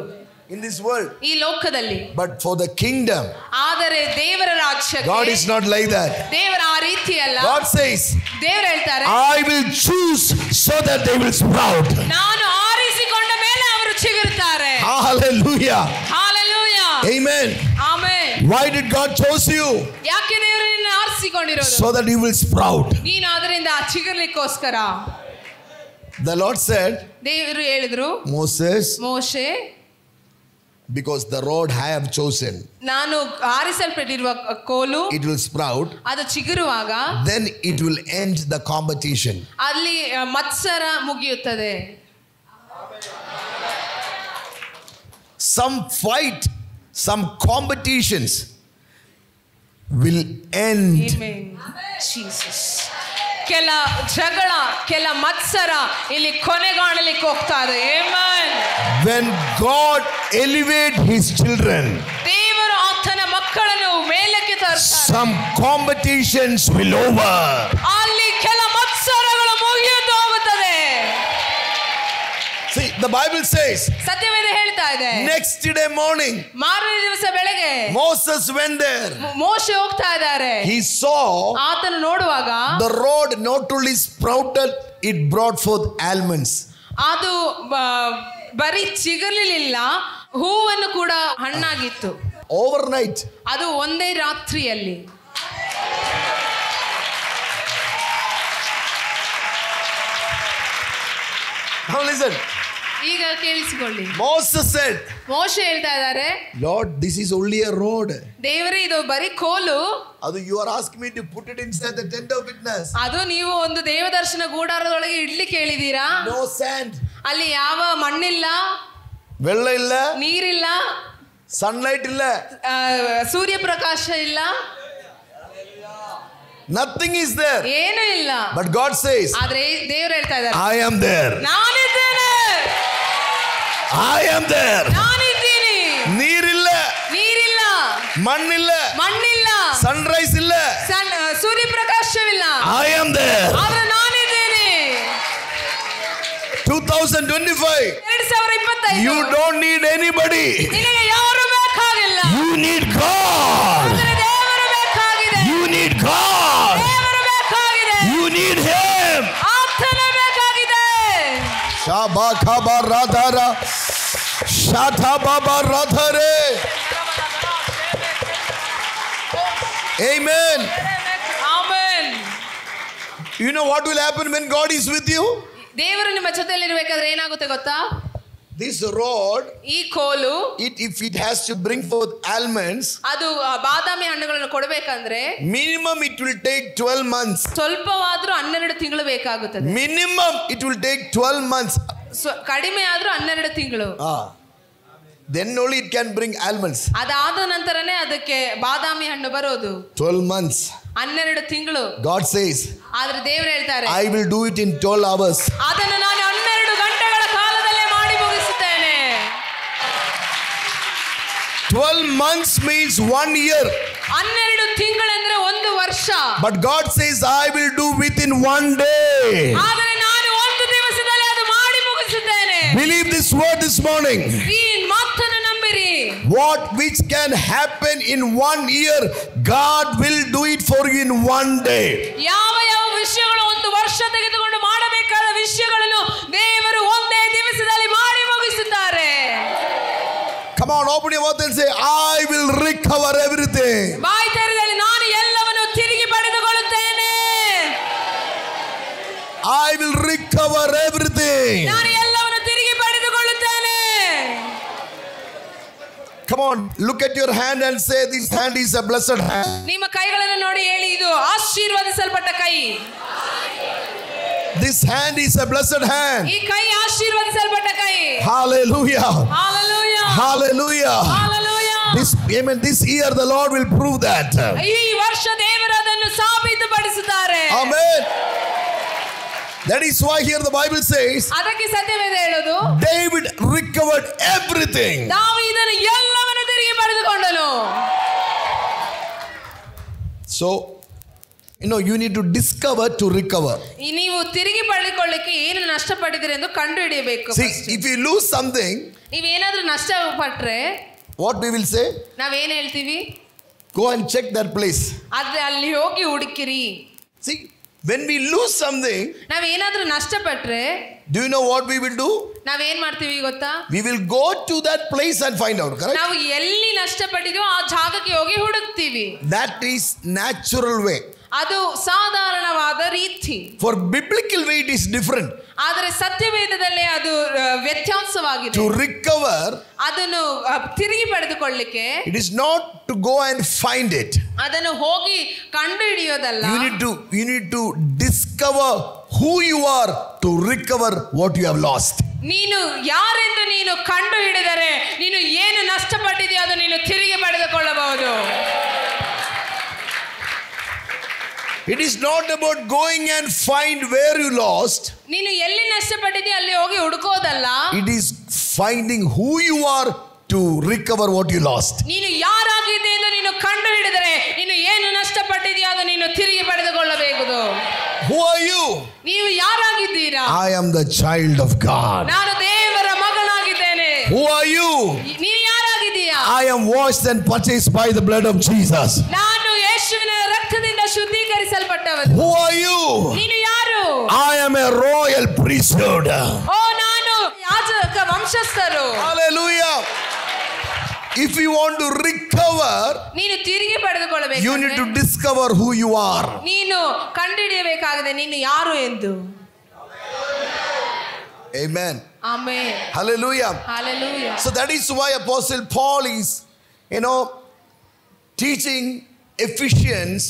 In this world, ಈ ಲೋಕದಲ್ಲಿ. but for the kingdom, ಆದರೆ ದೇವರ ರಾಜ್ಯಕ್ಕೆ God is not like that. ದೇವರ ಆ ರೀತಿ ಅಲ್ಲ. God says, ದೇವರು ಹೇಳ್ತಾರೆ, I will choose so that they will sprout. ನಾನು ಆರಿಸಿಕೊಂಡ ಮೇಲೆ ಅವರು ಚಿಗುರುತ್ತಾರೆ. Hallelujah. Hallelujah. Amen. Amen. Why did God choose you? ಯಾಕೆ ದೇವರು ನಿನ್ನ ಆರಿಸಿಕೊಂಡಿರೋದು? So that you will sprout. ನೀನು ಅದರಿಂದ ಚಿಗುರಲಿಕ್ಕೋಸ್ಕರ. The Lord said, ದೇವರು ಹೇಳಿದ್ರು, Moses, ಮೋಶೆ, because the rod I have chosen, ನಾನು ಆರಿಸಲ್ಪಟ್ಟಿರುವ ಕೋಲು it will sprout. ಅದು ಚಿಗುರುವಾಗ Then it will end the competition. ಅಲ್ಲಿ ಮತ್ಸರ ಮುಗಿಯುತ್ತದೆ. Some fight, some competitions will end. Amen. Jesus. ಕೆಲ ಜಗಳ, ಕೆಲ ಮತ್ಸರ ಇಲ್ಲಿ ಕೊನೆಗಾಣಲಿಕ್ಕೆ ಹೋಗ್ತಾ ಇದೆ. Amen. When God elevate his children, ದೇವರು ಆತನ ಮಕ್ಕಳನ್ನು ಮೇಲಕ್ಕೆ ತರ್ತಾರೆ. some competitions will over. ಅಲ್ಲಿ ಕೆಲ ಮತ್ಸರಗಳು ಮುಗಿಯುತ್ತಾ ಹೋಗುತ್ತದೆ. See, the Bible says, ಸತ್ಯವೇದ ಹೇಳ್ತಾ ಇದೆ, next day morning, ಮಾರನೇ ದಿವಸ ಬೆಳಗ್ಗೆ Moses went there. ಮೋಶೆ ಹೋಗ್ತಾ ಇದ್ದಾರೆ. He saw ಆತನು ನೋಡುವಾಗ the rod not only sprouted, it brought forth almonds. ಅದು ಬರೀ ಚಿಗುರಲಿಲ್ಲ, ಹೂವನ್ನು ಕೂಡ ಹಣ್ಣಾಗಿತ್ತು. Overnight. ಅದು ಒಂದೇ ರಾತ್ರಿಯಲ್ಲಿ. Now listen. ಈಗ ಕೇಳಿಸಿಕೊಳ್ಳಿ. Moses said, ಮೋಶೆ ಹೇಳ್ತಾ ಇದ್ದಾರೆ, Lord, this is only a rod. ದೇವರೇ ಇದು ಬರೀ ಕೋಲು. You are asking me to put it inside the tent of witness. ಅದು ನೀವು ಒಂದು ದೇವದರ್ಶನ ಗೂಡಾರದೊಳಗೆ ಇಡ್ಲಿಕ್ಕೆ ಹೇಳಿದೀರಾ? No sand. ಅಲ್ಲಿ ಯಾವ ಮಣ್ಣಿಲ್ಲ, Vella illa, ನೀರಿಲ್ಲ, sunlight illa, ಸೂರ್ಯಪ್ರಕಾಶ ಇಲ್ಲ, nothing is there. ಏನು ಇಲ್ಲ. But God says, ಆದ್ರೆ ದೇವರು ಹೇಳ್ತಾ ಇದ್ದಾರೆ, I am there. ನಾನಿದ್ದೇನೆ, I am there. ನಾನಿದ್ದೀನಿ. ನೀರಿಲ್ಲ, ನೀರಿಲ್ಲ, ಮಣ್ಣಿಲ್ಲ, ಮಣ್ಣಿಲ್ಲ, sunrise ಇಲ್ಲ, ಸೂರ್ಯಪ್ರಕಾಶವಿಲ್ಲ. I am there. ಆದ್ರೆ ನಾನಿದ್ದೇನೆ. 2025. 2025. You don't need anybody. ನಿನಗೆ ಯಾರು ಬೇಕಾಗಿಲ್ಲ. You need God. ಆದರೆ ದೇವರು ಬೇಕಾಗಿದೆ. You need God. ದೇವರು ಬೇಕಾಗಿದೆ. You need Him. ಆತನೇ ಬೇಕಾಗಿದೆ. Shabakaba radhara, shatababa radhare. Amen. Amen. You know what will happen when God is with you? ದೇವರು ನಿಮ್ಮ ಜೊತೆಯಲ್ಲಿ ಇರಬೇಕಾದ್ರೆ ಏನಾಗುತ್ತೆ ಗೊತ್ತಾ? This rod, ಈ ಕೋಲು, if it has to bring forth almonds, ಅದು ಬಾದಾಮಿ ಹಣ್ಣುಗಳನ್ನು ಕೊಡಬೇಕಂದ್ರೆ minimum it will take 12 months. ಸ್ವಲ್ಪವಾದ್ರೂ 12 ತಿಂಗಳು ಬೇಕಾಗುತ್ತದೆ. Minimum it will take 12 months. ಕಡಿಮೆ ಆದ್ರೂ 12 ತಿಂಗಳು. Then only it can bring almonds. ಅದಾದ ನಂತರನೇ ಅದಕ್ಕೆ ಬಾದಾಮಿ ಹಣ್ಣು ಬರೋದು. 12 months. 12 ತಿಂಗಳು. God says, ಆದ್ರೆ ದೇವರು ಹೇಳ್ತಾರೆ, I will do it in 12 hours. ಅದನ್ನು ನಾನು 12 ಗಂಟೆಗಳ ಕಾಲದಲ್ಲೇ ಮಾಡಿ ಮುಗಿಸುತ್ತೇನೆ. 12 months means 1 year. 12 ತಿಂಗಳೆಂದ್ರೆ 1 ವರ್ಷ. But God says, I will do within 1 day. ಆದರೆ ನಾನು 1 ದಿವಸದಲ್ಲಿ ಅದು ಮಾಡಿ ಮುಗಿಸುತ್ತೇನೆ. Believe this word this morning. ಈ ಮಾತನ್ನು ನಂಬಿರಿ. What which can happen in 1 year, God will do it for you in 1 day. ಯಾವ ವಿಷಯಗಳು 1 ವರ್ಷ ತೆಗೆದುಕೊಂಡು ಮಾಡಬೇಕಾದ ವಿಷಯಗಳನ್ನು ದೇವರು ಒಂದೇ ದಿವಸದಲ್ಲಿ ಮಾಡಿ ಮುಗಿಸುತ್ತಾರೆ. Come on, open your mouth and say, I will recover everything. ಬಾಯಿ ತೆರೆದಲ್ಲಿ ನಾನು ಎಲ್ಲವನ್ನು ತಿರುಗಿ ಪಡೆದುಕೊಳ್ಳುತ್ತೇನೆ. I will recover everything. ನಾನು ಎಲ್ಲವನ್ನು ತಿರುಗಿ ಪಡೆದುಕೊಳ್ಳುತ್ತೇನೆ. Come on, look at your hand and say, this hand is a blessed hand. ನಿಮ್ಮ ಕೈಗಳನ್ನು ನೋಡಿ ಹೇಳಿ, ಇದು ಆಶೀರ್ವದಿಸಲ್ಪಟ್ಟ ಕೈ. This hand is a blessed hand. ಈ ಕೈ ಆಶೀರ್ವದಿಸಲ್ಪಟ್ಟ ಕೈ. Hallelujah. Hallelujah. Hallelujah. Hallelujah. Amen. This year the Lord will prove that. ಈ ವರ್ಷ ದೇವರು ಅದನ್ನು ಸಾಬೀತುಪಡಿಸುತ್ತಾರೆ. Amen. That is why here the Bible says ಅದಕ್ಕೆ ಸತ್ಯವೇದ ಹೇಳೋದು David recovered everything. ದಾವೀದನು ಎಲ್ಲವನ್ನು ತಿರುಗಿ ಪಡೆದುಕೊಂಡನು. So, you need to discover to recover. ನೀವು ತಿರುಗಿ ಪಡೆದುಕೊಳ್ಳಿಕ್ಕೆ ಏನು ನಷ್ಟಪಟ್ಟಿದ್ದೀರಿ ಎಂದು ಕಂಡುಹಿಡಿಯಬೇಕು. See, if you lose something, ನೀವೇನಾದ್ರೂ ನಷ್ಟಪಟ್ಟರೆ what we will say? ನಾವೇನು ಹೇಳ್ತೀವಿ? Go and check that place. ಆದ್ರೆ ಅಲ್ಲಿ ಹೋಗಿ ಹುಡುಕಿರಿ. See, when we lose something, ನಾವೇನಾದ್ರೂ ನಷ್ಟಪಟ್ರೆ do you know what we will do? ನಾವೇನ್ ಮಾಡ್ತೀವಿ ಗೊತ್ತಾ? We will go to that place and find out, correct? ನಾವು ಎಲ್ಲಿ ನಷ್ಟಪಟ್ಟಿದ್ವೋ ಆ ಜಾಗಕ್ಕೆ ಹೋಗಿ ಹುಡುಕ್ತೀವಿ. That is natural way. ಅದು ಸಾಧಾರಣವಾದ ರೀತಿ. For biblical way it is different. ಆದರೆ ಸತ್ಯವೇದದಲ್ಲಿ ಅದು ವ್ಯತ್ಯಾಸವಾಗಿದೆ. To recover, ಅದನ್ನು ತಿರುಗಿ ಪಡೆದುಕೊಳ್ಳಿಕ್ಕೆ, it is not to go and find it. ಅದನ್ನು ಹೋಗಿ ಕಂಡುಹಿಡಿಯೋದಲ್ಲ. You need to discover who you are to recover what you have lost. ನೀನು ಯಾರೆಂದು ನೀನು ಕಂಡುಹಿಡಿದರೆ ನೀನು ಏನು ನಷ್ಟಪಟ್ಟಿದೆಯೋ ಅದು ನೀನು ತಿರುಗಿ ಪಡೆದುಕೊಳ್ಳಬಹುದು. It is not about going and find where you lost. ನೀನು ಎಲ್ಲಿ ನಷ್ಟಪಟ್ಟಿದೆಯೋ ಅಲ್ಲಿ ಹೋಗಿ ಹುಡುಕೋದಲ್ಲ. It is finding who you are to recover what you lost. ನೀನು ಯಾರಾಗಿದೆ ಎಂದು ನೀನು ಕಂಡುಹಿಡಿದರೆ ನೀನು ಏನು ನಷ್ಟಪಟ್ಟಿದೆಯೋ ಅದು ನೀನು ತಿರುಗಿ ಪಡೆದುಕೊಳ್ಳಬೇಕು. Who are you? ನೀವು ಯಾರಾಗಿದ್ದೀರಾ? I am the child of God. ನಾನು ದೇವರ ಮಗನಾಗಿದ್ದೇನೆ. Who are you? ನೀನು ಯಾರಾಗಿದ್ದೀಯಾ? I am washed and purchased by the blood of Jesus. ನಾನು ಯೇಸುವಿನ ರಕ್ತದಿಂದ ಶುದ್ಧೀಕರಿಸಲ್ಪಟ್ಟವನು. Who are you? ನೀನು ಯಾರು? I am a royal priesthood. ಓ ನಾನು ಯಾಜಕ ವಂಶಸ್ಥರು. Hallelujah. If you want to recover, ನೀನು ತಿರುಗಿ ಪಡೆದುಕೊಳ್ಳಬೇಕು. you need to discover who you are. ನೀನು ಕಂಡುಹಿಡಿಯಬೇಕಾಗಿದೆ ನೀನು ಯಾರು ಎಂದು. Amen. Amen. Hallelujah. Hallelujah. So that is why Apostle Paul is, teaching Ephesians,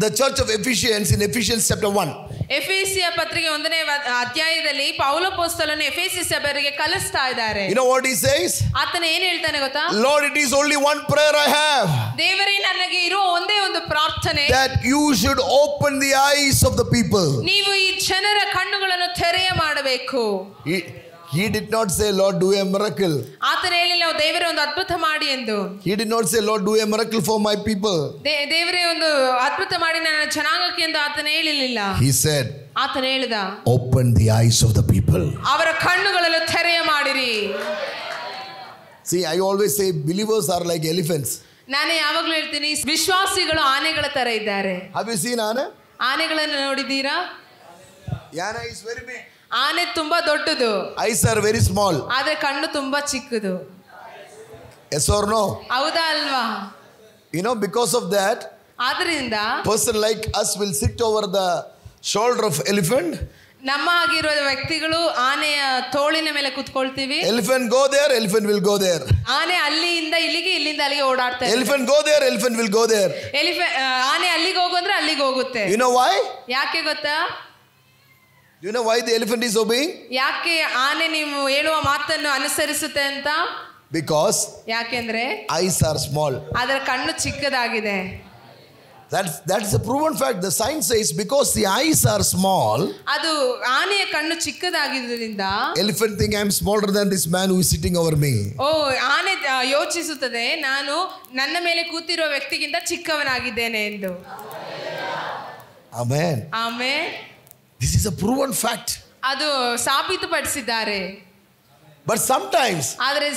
the church of Ephesians in Ephesians chapter 1. ಎಫೆಸಿಯ ಪತ್ರಿಕೆ 1ನೇ ಅಧ್ಯಾಯದಲ್ಲಿ ಪೌಲ ಅಪೊಸ್ತಲನು ಎಫೆಸಿ ಸಭೆಯವರಿಗೆ ಕಲಿಸ್ತಾ ಇದ್ದಾರೆ. You know what he says? ಆತನ ಏನು ಹೇಳ್ತಾನೆ ಗೊತ್ತಾ? Lord, it is only one prayer I have. ದೇವರೇ ನನಗೆ ಇರೋ ಒಂದೇ ಒಂದು ಪ್ರಾರ್ಥನೆ. That you should open the eyes of the people. ನೀವು ಈ ಜನರ ಕಣ್ಣುಗಳನ್ನು ತೆರೆಯ ಮಾಡಬೇಕು. He did not say, Lord, do a miracle. ಆತನ ಹೇಳಿಲ್ಲ ದೇವರೇ ಒಂದು ಅದ್ಭುತ ಮಾಡಿ ಎಂದು. He did not say, Lord, do a miracle for my people. ದೇವರೇ ಒಂದು ಅದ್ಭುತ ಮಾಡಿ ನನ್ನ ಜನಾಂಗಕ್ಕೆ ಎಂದು ಆತನ ಹೇಳಿಲ್ಲ. He said, ಆತನ ಹೇಳಿದ, open the eyes of the people. ಅವರ ಕಣ್ಣುಗಳನ್ನು ತೆರೆಯ ಮಾಡಿರಿ. See, I always say believers are like elephants. ನಾನು ಯಾವಾಗಲೂ ಹೇಳ್ತೀನಿ ವಿಶ್ವಾಸಿಗಳು ಆನೆಗಳ ತರ ಇದ್ದಾರೆ. Have you seen Anna? ಆನೆಗಳನ್ನು ನೋಡಿದ್ದೀರಾ? Anna is very big. ಆನೆ ತುಂಬಾ ದೊಡ್ಡದು. Eyes are very small. ಆದ್ರೆ ಕಣ್ಣು ತುಂಬಾ ಚಿಕ್ಕದು. Yes or no? ಹೌದಾ ಅಲ್ವಾ? Because of that, ಆದ್ರಿಂದ person like us will sit over the shoulder of elephant. ನಮ್ಮ ಆಗಿರೋ ವ್ಯಕ್ತಿಗಳು ಆನೆಯ ತೋಳಿನ ಮೇಲೆ ಕುತ್ಕೊಳ್ತೀವಿ. Elephant go there, elephant will go there. ಆನೆ ಅಲ್ಲಿಂದ ಇಲ್ಲಿಗೆ ಇಲ್ಲಿಂದ ಅಲ್ಲಿಗೆ ಓಡಾಡ್ತಾ ಇದೆ. Elephant go there, elephant will go there. ಆನೆ ಅಲ್ಲಿಗೆ ಹೋಗು ಅಂದ್ರೆ ಅಲ್ಲಿಗೆ ಹೋಗುತ್ತೆ. You know why? ಯಾಕೆ ಗೊತ್ತಾ? Do you know why the elephant is obeying? ಯಾಕೆ ಆನೆ ನೀವು ಹೇಳುವ ಮಾತನ್ನು ಅನುಸರಿಸುತ್ತೆ ಅಂತ? Because ಯಾಕೆಂದ್ರೆ eyes are small. ಅದರ ಕಣ್ಣು ಚಿಕ್ಕದಾಗಿದೆ. That's a proven fact. The science says because the eyes are small. ಅದು ಆನೆಯ ಕಣ್ಣು ಚಿಕ್ಕದಾಗಿದ್ದರಿಂದ Elephant think I am smaller than this man who is sitting over me. ಓ ಆನೆ ಯೋಚಿಸುತ್ತದೆ ನಾನು ನನ್ನ ಮೇಲೆ ಕೂತಿರುವ ವ್ಯಕ್ತಿಗಿಂತ ಚಿಕ್ಕವನಾಗಿದ್ದೇನೆ ಎಂದು. Amen. Amen. This is a proven fact. ಅದು ಸಾಬೀತುಪಡಿಸಿದ್ದಾರೆ. But sometimes ಆದರೆ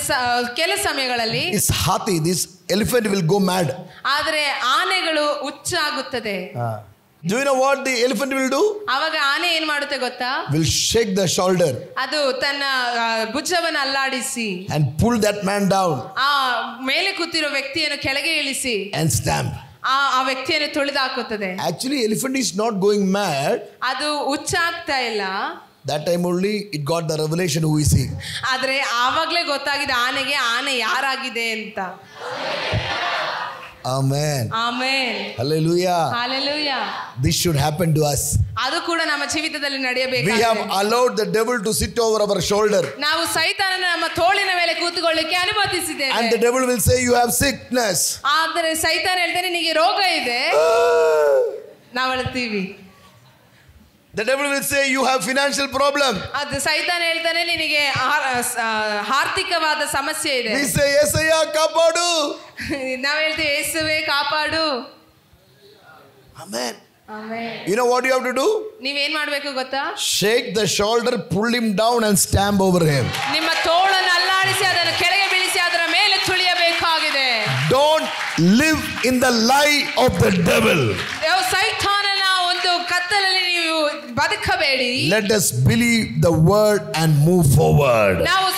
ಕೆಲ ಸಮಯಗಳಲ್ಲಿ this hathi, this elephant will go mad. ಆದರೆ ಆನೆಗಳು ಹುಚ್ಚಾಗುತ್ತದೆ. Do you know what the elephant will do? ಆವಾಗ ಆನೆ ಏನ್ ಮಾಡುತ್ತೆ ಗೊತ್ತಾ? Will shake the shoulder. ಅದು ತನ್ನ ಭುಜವನ್ನು ಅಲ್ಲಾಡಿಸಿ and pull that man down. ಆ ಮೇಲೆ ಕೂತಿರೋ ವ್ಯಕ್ತಿಯನ್ನು ಕೆಳಗೆ ಇಳಿಸಿ and stamp. ಆ ವ್ಯಕ್ತಿಯನ್ನು ತುಳಿದಾಕುತ್ತದೆ. Actually, elephant is not going mad. ಅದು ಹುಚ್ಚಾಗ್ತಾ ಇಲ್ಲ. That time only it got the revelation who is he. ಆದ್ರೆ ಆವಾಗಲೇ ಗೊತ್ತಾಗಿದೆ ಆನೆಗೆ ಆನೆ ಯಾರಾಗಿದೆ ಅಂತ. Amen. Amen. Hallelujah. Hallelujah. This should happen to us. ಅದು ಕೂಡ ನಮ್ಮ ಜೀವಿತದಲ್ಲಿ We have ನಡೆಯಬೇಕು. allowed the devil to sit over our shoulder. ನಾವು ಸೈತಾನನ ನಮ್ಮ ತೋಳಿನ ಮೇಲೆ ಕೂತುಕೊಳ್ಳಿಕ್ಕೆ ಅನುಮತಿಸಿದ್ದೇವೆ. And the devil will say, you have sickness. ಆದರೆ ಸೈತಾನ ಹೇಳ್ತಾನೆ ನಿನಗೆ ರೋಗ ಇದೆ. ನಾವು ಹೇಳ್ತೀವಿ. The devil will say, you have financial problem. ಅದು ಸೈತಾನ ಹೇಳ್ತಾನೆ ನಿನಗೆ ಆರ್ಥಿಕವಾದ ಸಮಸ್ಯೆ ಇದೆ. We say, Yesaya, ಕಾಪಾಡು. ನಾವು ಹೇಳ್ತೀವಿ ಯೇಸುವೇ ಕಾಪಾಡು. Amen. Amen. You know what you have to do? ನೀವೇನ್ ಮಾಡ್ಬೇಕು ಗೊತ್ತಾ? Shake the shoulder, pull him down and stamp over him. ನಿಮ್ಮ ತೋಳನ್ನು ಅಲ್ಲಾಡಿಸಿ ಅದನ್ನು ಕೆಳಗೆ ಬೀಳಿಸಿ ಅದರ ಮೇಲೆ ತುಳಿಯಬೇಕಾಗಿದೆ. Don't live in the lie of the devil. ಸೈತಾನನ ಒಂದು ಕತ್ತಲಲ್ಲಿ ನೀವು ಬದುಕಬೇಡಿ. Let us believe the word and move forward. ನಾವು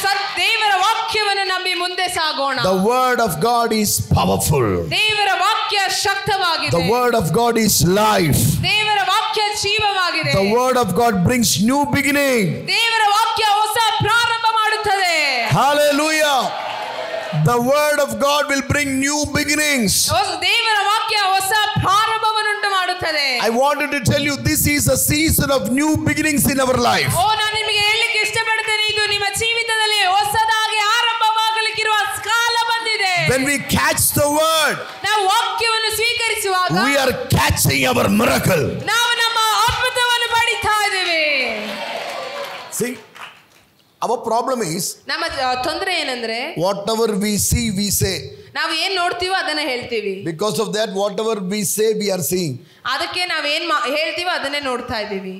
ದೇವರ ವಾಕ್ಯವನ್ನು ನಂಬಿ ಮುಂದೆ ಸಾಗೋಣ. The word of God is powerful. ದೇವರ ವಾಕ್ಯ ಶಕ್ತವಾಗಿದೆ. The word of God is life. ದೇವರ ವಾಕ್ಯ ಜೀವವಾಗಿದೆ. The word of God brings new beginning. ದೇವರ ವಾಕ್ಯ ಹೊಸ ಪ್ರಾರಂಭ ಮಾಡುತ್ತದೆ. Hallelujah. The word of God will bring new beginnings. ದೇವರ ವಾಕ್ಯ ಹೊಸ ಪ್ರಾರಂಭವನ್ನುಂಟು ಮಾಡುತ್ತದೆ. I wanted to tell you this is a season of new beginnings in our life. ನಾನು ನಿಮಗೆ ಹೇಳಲಿಕ್ಕೆ ಇಷ್ಟಪಡ್ತೇನೆ ಇದು ನಿಮ್ಮ ಜೀವಿತದಲ್ಲಿ ಹೊಸದಾಗಿ ಆರಂಭವಾಗಲಿಕ್ಕಿರುವ ಕಾಲ ಬಂದಿದೆ. When we catch the word, ನಾವು ವಾಕ್ಯವನ್ನು ಸ್ವೀಕರಿಸುವಾಗ we are catching our miracle. ನಾವು ನಮ್ಮ ಅದ್ಭುತವನ್ನು ಪಡಿತಾ ಇದ್ದೇವೆ. See, our problem is ನಮ್ಮ ತೊಂದರೆ ಏನಂದ್ರೆ whatever we see we say. ನಾವು ಏನ್ ನೋಡ್ತೀವೋ ಅದನ್ನ ಹೇಳ್ತೀವಿ. Because of that whatever we say we are seeing. ಅದಕ್ಕೆ ನಾವೇನ್ ಹೇಳ್ತೀವೋ ಅದನ್ನೇ ನೋಡ್ತಾ ಇದ್ದೀವಿ.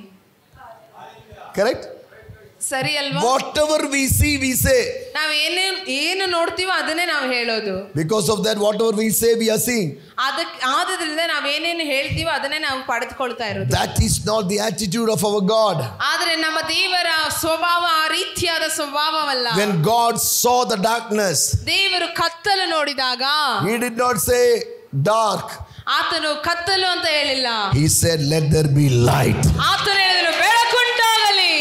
Correct? ಸರಿ ಅಲ್ವಾ? Whatever we see we say. ನಾವು ಏನು ನೋಡ್ತೀವೋ ಅದನ್ನೇ ನಾವು ಹೇಳೋದು. Because of that whatever we say we are seeing. ಆದ್ರಿಂದ ನಾವೇನೇನು ಹೇಳ್ತೀವೋ ಅದನ್ನೇ ನಾವು ಪಡೆದುಕೊಳ್ತಾ ಇರೋದು. That is not the attitude of our God. ಆದರೆ ನಮ್ಮ ದೇವರ ಸ್ವಭಾವ ಆ ರೀತಿಯಾದ ಸ್ವಭಾವವಲ್ಲ. When God saw the darkness, ದೇವರು ಕತ್ತಲು ನೋಡಿದಾಗ he did not say dark. ಆತನು ಕತ್ತಲು ಅಂತ ಹೇಳಿಲ್ಲ. He said let there be light. ಆತನು ಹೇಳಿದನು ಬೆಳಕುಂಟಾಗಲಿ.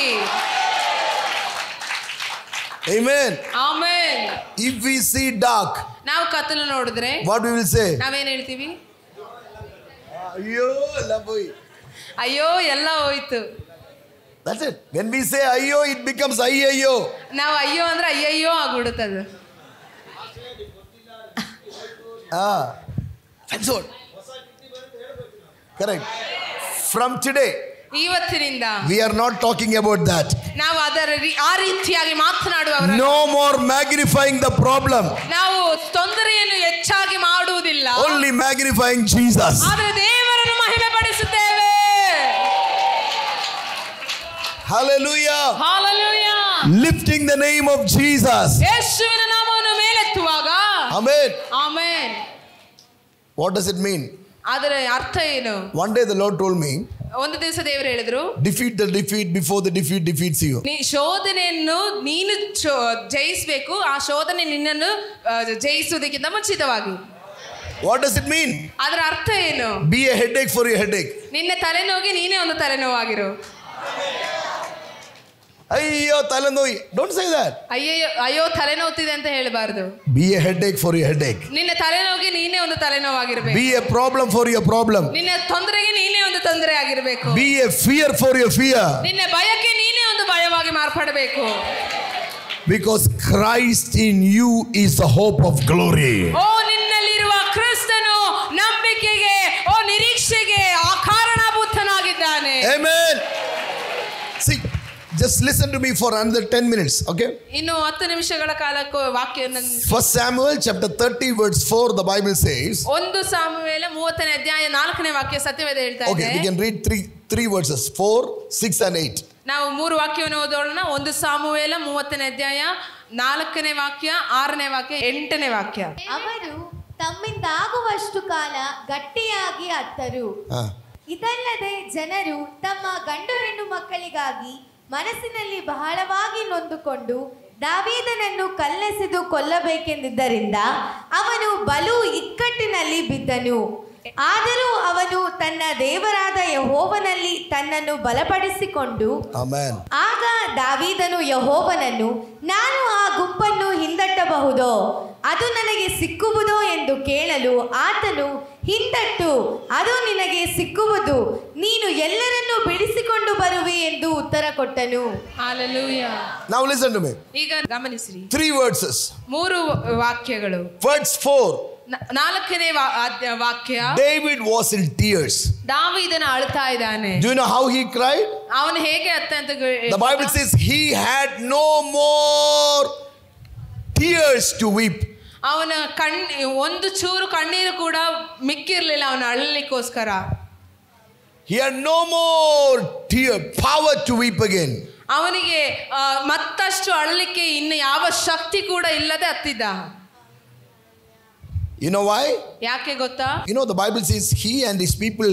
Amen. Amen. If we see dark, ನಾವು ಕತ್ತಲು ನೋಡಿದ್ರೆ what we will say? ನಾವೇನ್ ಹೇಳ್ತೀವಿ? Ayyo ella poi. ಅಯ್ಯೋ ಎಲ್ಲ ಹೋಯ್ತು. That's it. When we say ayyo it becomes ayyo. ನಾವು ಅಯ್ಯೋ ಅಂದ್ರೆ ಅಯ್ಯಯ್ಯೋ ಆಗ್ಬಿಡುತ್ತದು. That's all. Correct. From today ಇವತ್ತಿನಿಂದ we are not talking about that. ನಾವು ಅದರ ಆ ರೀತಿಯಾಗಿ ಮಾತನಾಡುವವರು. No more magnifying the problem. ನಾವು ತೊಂದರೆಯನ್ನು ಹೆಚ್ಚಾಗಿ ಮಾಡುವುದಿಲ್ಲ. Only magnifying Jesus. ಆದರೆ ದೇವರನ್ನು ಮಹಿಮೆ ಪಡಿಸುತ್ತೇವೆ. Hallelujah. Hallelujah. Lifting the name of Jesus. ಯೇಸುವಿನ ನಾಮವನ್ನು ಮೇಲೆತ್ತುವಾಗ Amen. Amen. What does it mean? ಅದರ ಅರ್ಥ ಏನು? One day the Lord told me, ಒಂದು ದಿವಸ ದೇವರು ಹೇಳಿದ್ರು, defeat the defeat before the defeat defeats you. ಶೋಧನೆಯನ್ನು ನೀನು ಜಯಿಸಬೇಕು, ಆ ಶೋಧನೆ ನಿನ್ನನ್ನು ಜಯಿಸುವುದಕ್ಕಿಂತ ಮುಂಚಿತವಾಗಿ. What does it mean? ಅದರ ಅರ್ಥ ಏನು? Be a headache for your headache. ನಿನ್ನ ತಲೆನೋವಿಗೆ ನೀನೇ ಒಂದು ತಲೆನೋವಾಗಿರು. Ayyo ತಲೆನೋಯಿ. Don't say that. ಅಯ್ಯೋ ತಲೆನೋವುತ್ತಿದೆ ಅಂತ ಹೇಳಬಾರದು. Be a headache for your headache. ನಿನ್ನ ತಲೆನೋವಿಗೆ ನೀನೇ ಒಂದು ತಲೆನೋವಾಗಿರಬೇಕು. Be a problem for your problem. ನಿನ್ನ ತೊಂದರೆಗೆ ನೀನೇ ಒಂದು ತೊಂದರೆ ಆಗಿರಬೇಕು. Be a fear for your fear. ನಿನ್ನ ಭಯಕ್ಕೆ ನೀನೇ ಒಂದು ಭಯವಾಗಿ ಮಾರ್ಪಡಬೇಕು. Because Christ in you is the hope of glory. ನಿನ್ನಲ್ಲಿರುವ ಕ್ರಿಸ್ತನು ನಂಬಿಕೆಗೆ ನಿರೀಕ್ಷೆಗೆ ಕಾರಣಭೂತನಾಗಿದ್ದಾನೆ. Amen. See, just listen to me for another 10 minutes, okay? ಇನ್ನು 10 ನಿಮಿಷಗಳ ಕಾಲಕ್ಕೂ ವಾಕ್ಯವನ್ನು 1 Samuel chapter 30 verse 4 the Bible says. 1 ಸಾಮುವೇಲ 30ನೇ ಅಧ್ಯಾಯ 4ನೇ ವಾಕ್ಯ ಸತ್ಯವೇದ ಹೇಳ್ತಾ ಇದೆ. Okay, we can read three verses 4, 6 and 8. ನಾವು 3 ವಾಕ್ಯವನ್ನು ಓದೋಣ. 1 ಸಾಮುವೇಲ 30ನೇ ಅಧ್ಯಾಯ 4ನೇ ವಾಕ್ಯ 6ನೇ ವಾಕ್ಯ 8ನೇ ವಾಕ್ಯ. ಅವರು ತಮ್ಮಿಂದಾಗುವಷ್ಟು ಕಾಲ ಗಟ್ಟಿಯಾಗಿ ಅತ್ತರು. ಇದಲ್ಲದೆ ಜನರು ತಮ್ಮ ಗಂಡು ಹೆಣ್ಣು ಮಕ್ಕಳಿಗಾಗಿ ಮನಸ್ಸಿನಲ್ಲಿ ಬಹಳವಾಗಿ ನೊಂದುಕೊಂಡು ದಾವೀದನನ್ನು ಕಲ್ಲೆಸೆದು ಕೊಲ್ಲಬೇಕೆಂದಿದ್ದರಿಂದ ಅವನು ಬಲು ಇಕ್ಕಟ್ಟಿನಲ್ಲಿ ಬಿದ್ದನು. ಆದರೂ ಅವನು ತನ್ನ ದೇವರಾದ ಯೆಹೋವನಲ್ಲಿ ತನ್ನನ್ನು ಬಲಪಡಿಸಿಕೊಂಡು, ಆಗ ದಾವೀದನು ಯೆಹೋವನನ್ನು, ನಾನು ಆ ಗುಂಪನ್ನು ಹಿಂದಟ್ಟಬಹುದು ಮಾಡಬಹುದೋ ಅದು ನನಗೆ ಸಿಕ್ಕುವುದೋ ಎಂದು ಕೇಳಲು ಆತನು, ಹಿಂದಟ್ಟು, ಅದು ನಿನಗೆ ಸಿಕ್ಕುವುದು, ನೀನು ಎಲ್ಲರನ್ನೂ ಬಿಡಿಸಿಕೊಂಡು ಬರುವೆ ಎಂದು ಉತ್ತರ ಕೊಟ್ಟನು. Hallelujah. Now listen to me. ಈಗ ಗಮನಿಸಿರಿ, 3 verses. 3 ವಾಕ್ಯಗಳು. Verse 4. 4ನೇ ವಾಕ್ಯ, David was in tears. ದಾವೀದನ ಅಳ್ತಾ ಇದ್ದಾನೆ. Do you know how he cried? ಅವನು ಹೇಗೆ ಅತ್ತ ಅಂತ The Bible says he had no more tears to weep. ಅವನ ಒಂದು ಚೂರು ಕಣ್ಣೀರು ಕೂಡ ಮಿಕ್ಕಿರ್ಲಿಲ್ಲ ಅವನ ಅಳಲಿಕ್ಕೋಸ್ಕರ. He had no more power to weep again. ಅವನಿಗೆ ಮತ್ತಷ್ಟು ಅಳಲಿಕ್ಕೆ ಇನ್ನು ಯಾವ ಶಕ್ತಿ ಕೂಡ ಇಲ್ಲದೆ ಹತ್ತಿದ್ದ. You know why? ಯಾಕೆ ಗೊತ್ತಾ? You know, the Bible says he and his people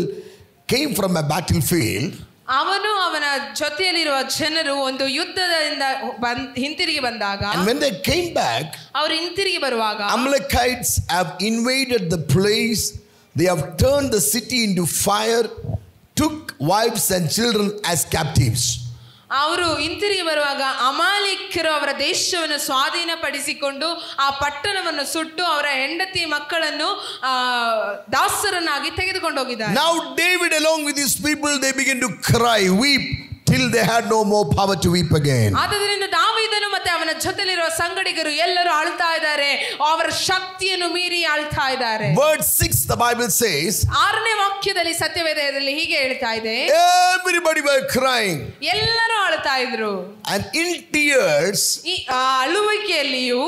came from a battlefield. ಅವನು ಅವನ ಜೊತೆಯಲ್ಲಿರುವ ಜನರು ಒಂದು ಯುದ್ಧದಿಂದ ಹಿಂತಿರುಗಿ ಬಂದಾಗ, And when they came back, ಅವರು ಹಿಂತಿರುಗಿ ಬರುವಾಗ, Amalekites have invaded the place. They have turned the city into fire, took wives and children as captives. ಅವರು ಹಿಂತಿರುಗಿ ಬರುವಾಗ ಅಮಾಲಿಕರು ಅವರ ದೇಶವನ್ನು ಸ್ವಾಧೀನಪಡಿಸಿಕೊಂಡು ಆ ಪಟ್ಟಣವನ್ನು ಸುಟ್ಟು ಅವರ ಹೆಂಡತಿ ಮಕ್ಕಳನ್ನು ದಾಸರನ್ನಾಗಿ ತೆಗೆದುಕೊಂಡು ಹೋಗಿದ್ದಾರೆ. Now David along with his people, they begin to cry, weep, till they had no more power to weep again. ಆದ್ದರಿಂದ ದಾವೀದನು ಮತ್ತೆ ಅವನ ಜೊತೆಲಿರುವ ಸಂಗಡಿಗರು ಎಲ್ಲರೂ ಅಳ್ತಾ ಇದ್ದಾರೆ, ಅವರ ಶಕ್ತಿಯನ್ನು ಮೀರಿ ಅಳ್ತಾ ಇದ್ದಾರೆ. Verse 6, the Bible says, 6ನೇ ವಾಕ್ಯದಲ್ಲಿ ಸತ್ಯವೇದದಲ್ಲಿ ಹೀಗೆ ಹೇಳ್ತಾ ಇದೆ, everybody were crying. ಎಲ್ಲರೂ ಅಳ್ತಾ ಇದ್ರು. And in tears, ಈ ಅಳುವಿಕೆಯಲ್ಲಿಯೂ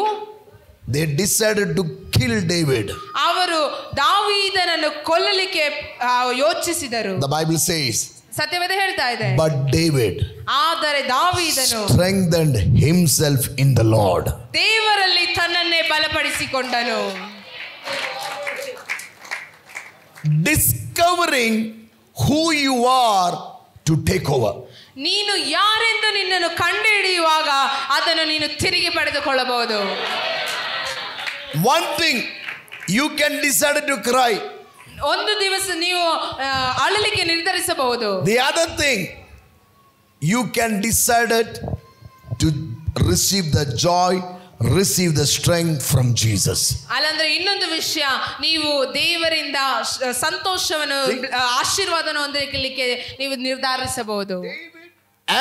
they decided to kill David. ಅವರು ದಾವೀದನನ್ನು ಕೊಲ್ಲಲಿಕ್ಕೆ ಯೋಚಿಸಿದರು. The Bible says, ಸತ್ಯವೇದ ಹೇಳ್ತಾ ಇದೆ, but David ಆದರೆ ದಾವೀದನು strengthened himself in the Lord. ದೇವರಲ್ಲಿ ತನ್ನನ್ನೇ ಬಲಪಡಿಸಿಕೊಂಡನು. Discovering who you are to take over. ನೀನು ಯಾರೆಂದು ನಿನ್ನನ್ನು ಕಂಡುಹಿಡಿಯುವಾಗ ಅದನ್ನು ನೀನು ತಿರುಗಿ ಪಡೆದುಕೊಳ್ಳಬಹುದು. One thing, you can decide to cry. ಒಂದು ದಿವಸ ನೀವು ಅಳಲಿಕ್ಕೆ ನಿರ್ಧರಿಸಬಹುದು. The other thing, you can decide to receive the joy, receive the strength from Jesus. ಅಲ್ಲಂದ್ರೆ ಇನ್ನೊಂದು ವಿಷಯ, ನೀವು ದೇವರಿಂದ ಸಂತೋಷವನ್ನು ಆಶೀರ್ವಾದವನ್ನು ಹೊಂದಲಿಕ್ಕೆ ನೀವು ನಿರ್ಧರಿಸಬಹುದು.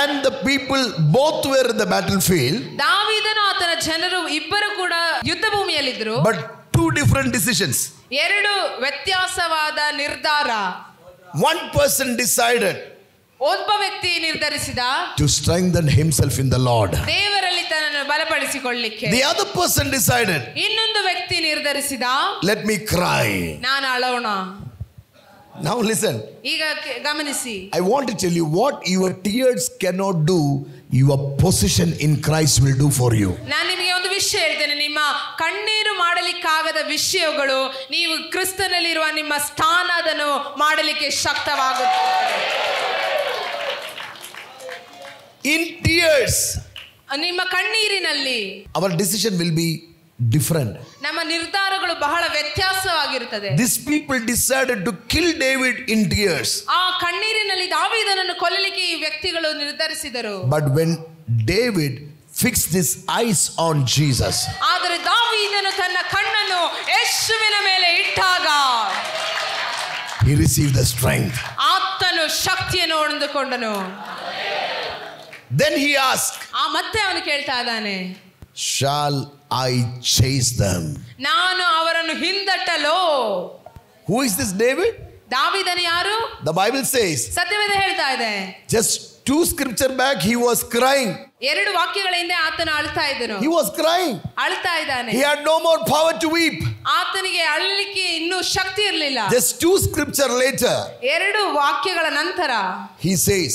And the people both were in the battlefield. ದಾವೀದನು ಆತನ ಜನರು ಇಬ್ಬರು ಕೂಡ ಯುದ್ಧ ಭೂಮಿಯಲ್ಲಿದ್ದರು. But 2 different decisions. 2 ವ್ಯತ್ಯಾಸವಾದ ನಿರ್ಧಾರ. One person decided ಒಬ್ಬ ವ್ಯಕ್ತಿ ನಿರ್ಧರಿಸಿದ to strengthen himself in the Lord. ದೇವರಲ್ಲಿ ತನ್ನನ್ನು ಬಲಪಡಿಸಿಕೊಳ್ಳಲಿಕ್ಕೆ. The other person decided, ಇನ್ನೊಂದು ವ್ಯಕ್ತಿ ನಿರ್ಧರಿಸಿದ, let me cry. ನಾನು ಅಳೋಣ. Now listen. ಈಗ ಗಮನಿಸಿ, I want to tell you what your tears cannot do, your position in Christ will do for you. ನಾನು ನಿಮಗೆ ಒಂದು ವಿಷಯ ಹೇಳ್ತೇನೆ, ನಿಮ್ಮ ಕಣ್ಣೀರು ಮಾಡಲಿಕ್ಕಾಗದ ವಿಷಯಗಳು ನೀವು ಕ್ರಿಸ್ತನಲ್ಲಿರುವ ನಿಮ್ಮ ಸ್ಥಾನ ಅದನ್ನು ಮಾಡಲಿಕ್ಕೆ ಶಕ್ತವಾಗುತ್ತದೆ. In tears, ನಿಮ್ಮ ಕಣ್ಣೀರಿನಲ್ಲಿ our decision will be different. ನಮ್ಮ ನಿರ್ಧಾರಗಳು ಬಹಳ ವ್ಯತ್ಯಾಸವಾಗಿರುತ್ತದೆ. These people decided to kill David in tears. ಆ ಕಣ್ಣೀರಿನಲ್ಲಿ ದಾವೀದನನ್ನು ಕೊಲ್ಲಲಿಕ್ಕೆ ಈ ವ್ಯಕ್ತಿಗಳು ನಿರ್ಧರಿಸಿದರು. But when David fixed his eyes on Jesus, ಆದರೆ ದಾವೀದನು ತನ್ನ ಕಣ್ಣನ್ನು ಯೇಸುವಿನ ಮೇಲೆ ಇಟ್ಟಾಗ he received the strength. ಆತನು ಶಕ್ತಿಯನ್ನು ಹೊಂದಿಕೊಂಡನು. Then he asked, ಮತ್ತೆ ಅವನು ಕೇಳ್ತಾ ಇದ್ದಾನೆ, shall I chase them? ನಾನು ಅವರನ್ನು ಹಿಂದಟ್ಟಲೋ? Who is this David? ದಾವೀದನು ಯಾರು? The Bible says, ಸತ್ಯವೇದ ಹೇಳ್ತಾ ಇದೆ, just 2 scripture back he was crying. 2 ವಾಕ್ಯಗಳ ಹಿಂದೆ ಆತನು ಅಳ್ತಾ ಇದ್ದನು. He was crying. ಅಳ್ತಾ ಇದ್ದಾನೆ. He had no more power to weep. ಆತನಿಗೆ ಅಳಲಿಕ್ಕೆ ಇನ್ನೂ ಶಕ್ತಿ ಇರಲಿಲ್ಲ. Just 2 scripture later, 2 ವಾಕ್ಯಗಳ ನಂತರ he says,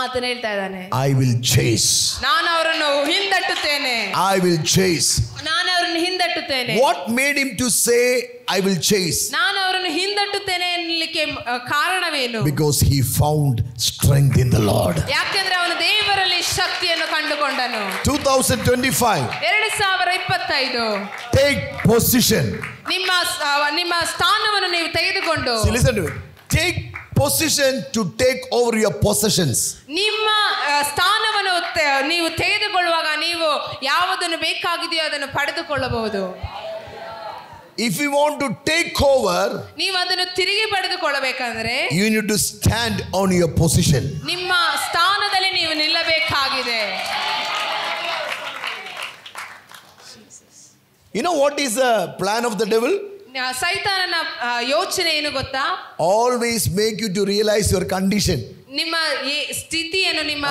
ಆತನು ಹೇಳ್ತಾ ಇದ್ದಾನೆ, I will chase. ನಾನು ಅವರನ್ನು ಹಿಂದಟ್ಟುತ್ತೇನೆ. I will chase. ನಾನು ಅವರನ್ನು ಹಿಂದಟ್ಟುತ್ತೇನೆ. What made him to say I will chase? ನಾನು ಅವರನ್ನು ಹಿಂದಟ್ಟುತ್ತೇನೆ ಎನ್ನಲಿಕ್ಕೆ ಕಾರಣವೇನು? Because he found strength in the Lord. ಯಾಕೆಂದ್ರೆ ಅವನು ದೇವರಲ್ಲಿ ಶಕ್ತಿಯನ್ನು ಕಂಡುಕೊಂಡನು. 2025. 2025 Take position. ನಿಮ್ಮ ಸ್ಥಾನವನ್ನು ನೀವು ತೆಗೆದುಕೊಂಡು, See, listen to me. Take position to take over your possessions. ನಿಮ್ಮ ಸ್ಥಾನವನ್ನು ನೀವು ತೆಗೆದುಕೊಳ್ಳುವಾಗ ನೀವು ಯಾವುದನ್ನು ಬೇಕಾಗಿದೆಯೋ ಅದನ್ನು ಪಡೆದುಕೊಳ್ಳಬಹುದು. If you want to take over, ನೀವು ಅದನ್ನು ತಿರುಗಿ ಪಡೆದುಕೊಳ್ಳಬೇಕಂದ್ರೆ you need to stand on your position. ನಿಮ್ಮ ಸ್ಥಾನದಲ್ಲಿ ನೀವು ನಿಲ್ಲಬೇಕಾಗಿದೆ. You know what is the plan of the devil? ಸೈತಾನನ ಯೋಚನೆ ಏನು ಗೊತ್ತಾ? Always make you to realize your condition. ನಿಮ್ಮ ಸ್ಥಿತಿಯನ್ನು ನಿಮ್ಮ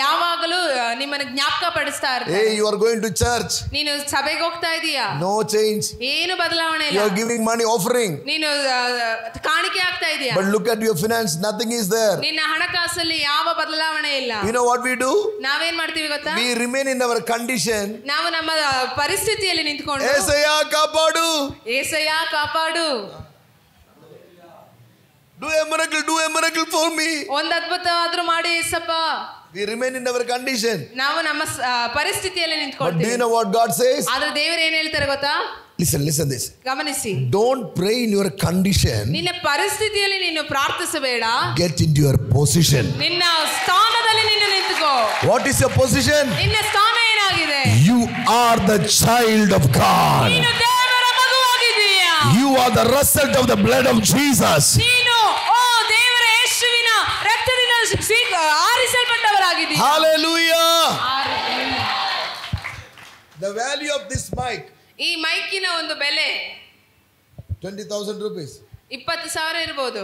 ಯಾವಾಗಲೂ ನಿಮ್ಮನ್ನು ಜ್ಞಾಪಕ ಪಡಿಸ್ತಾ ಇರ್ತಾರೆ. Hey, you are going to church. ನೀನು ಸಭೆಗೆ ಹೋಗ್ತಾ ಇದೀಯಾ? No change. ಏನು ಬದಲಾವಣೆ ಇಲ್ಲ. You are giving money offering. ನೀನು ಕಾಣಿಕೆ ಆಗ್ತಾ ಇದೀಯಾ? But look at your finance, nothing is there. ನಿನ್ನ ಹಣಕಾಸಲ್ಲಿ ಯಾವ ಬದಲಾವಣೆ ಇಲ್ಲ. You know what we do? ನಾವೇನ್ ಮಾಡ್ತೀವಿ ಗೊತ್ತಾ? We remain in our condition. ನಾವು ನಮ್ಮ ಪರಿಸ್ಥಿತಿಯಲ್ಲಿ ನಿಂತ್ಕೊಂಡು ಏಸಯ್ಯ ಕಾಪಾಡು. ಏಸಯ್ಯ ಕಾಪಾಡು. Do a miracle for me. ಒಂದು ಅದ್ಭುತ ಆದ್ರೂ ಮಾಡಿ Yesappa. We remain in our condition. ನಾವು ನಮ್ಮ ಪರಿಸ್ಥಿತಿಯಲ್ಲಿ But do ನಿಂತ್ಕೊಳ್ತೀವಿ. you know what God says? ಆದ್ರೆ ದೇವರು ಏನ್ ಹೇಳ್ತಾರೆ ಗೊತ್ತಾ? Listen this. ಗಮನಿಸಿ. Don't pray in your condition. ನಿನ್ನ ಪರಿಸ್ಥಿತಿಯಲ್ಲಿ ನೀನು ಪ್ರಾರ್ಥಿಸಬೇಡ. Get into your position. ನಿನ್ನ ಸ್ಥಾನದಲ್ಲಿ ನೀನು ನಿಂತುಕೋ. What is your position? ನಿನ್ನ ಸ್ಥಾನ ಏನಾಗಿದೆ? You are the child of God. ನೀನು ದೇವರ ಮಗುವಾಗಿದ್ದೀಯಾ. You are the result of the blood of Jesus. ನೀನು ದೇವರ ಯೇಸುವಿನ ರಕ್ತದಿಂದ ಆರಿಸಲ್ಪಟ್ಟವರಾಗಿದ್ದೀಯಾ. Hallelujah. The value of this mic, ಈ ಮೈಕಿನ ಒಂದು ಬೆಲೆ 20,000 rupees. 20,000 ಇರಬಹುದು.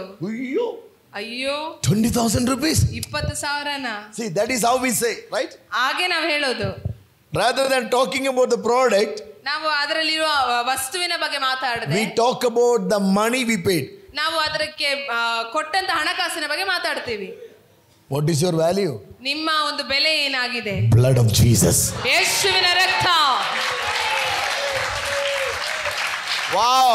ಅಯ್ಯೋ 20,000 rupees. 20,000ನ. See, that is how we say, right? ಹಾಗೆ ನಾವು ಹೇಳೋದು. Rather than talking about the product, ನಾವು ಅದರಲ್ಲಿರುವ ವಸ್ತುವಿನ ಬಗ್ಗೆ ಮಾತಾಡದೆ we talk about the money we paid. ನಾವು ಅದಕ್ಕೆ ಕೊಟ್ಟಂತ ಹಣಕಾಸಿನ ಬಗ್ಗೆ ಮಾತಾಡ್ತೀವಿ. What is your value? ನಿಮ್ಮ ಒಂದು ಬೆಲೆ ಏನಾಗಿದೆ? Blood of Jesus. ಯೇಸುವಿನ ರಕ್ತ. Wow.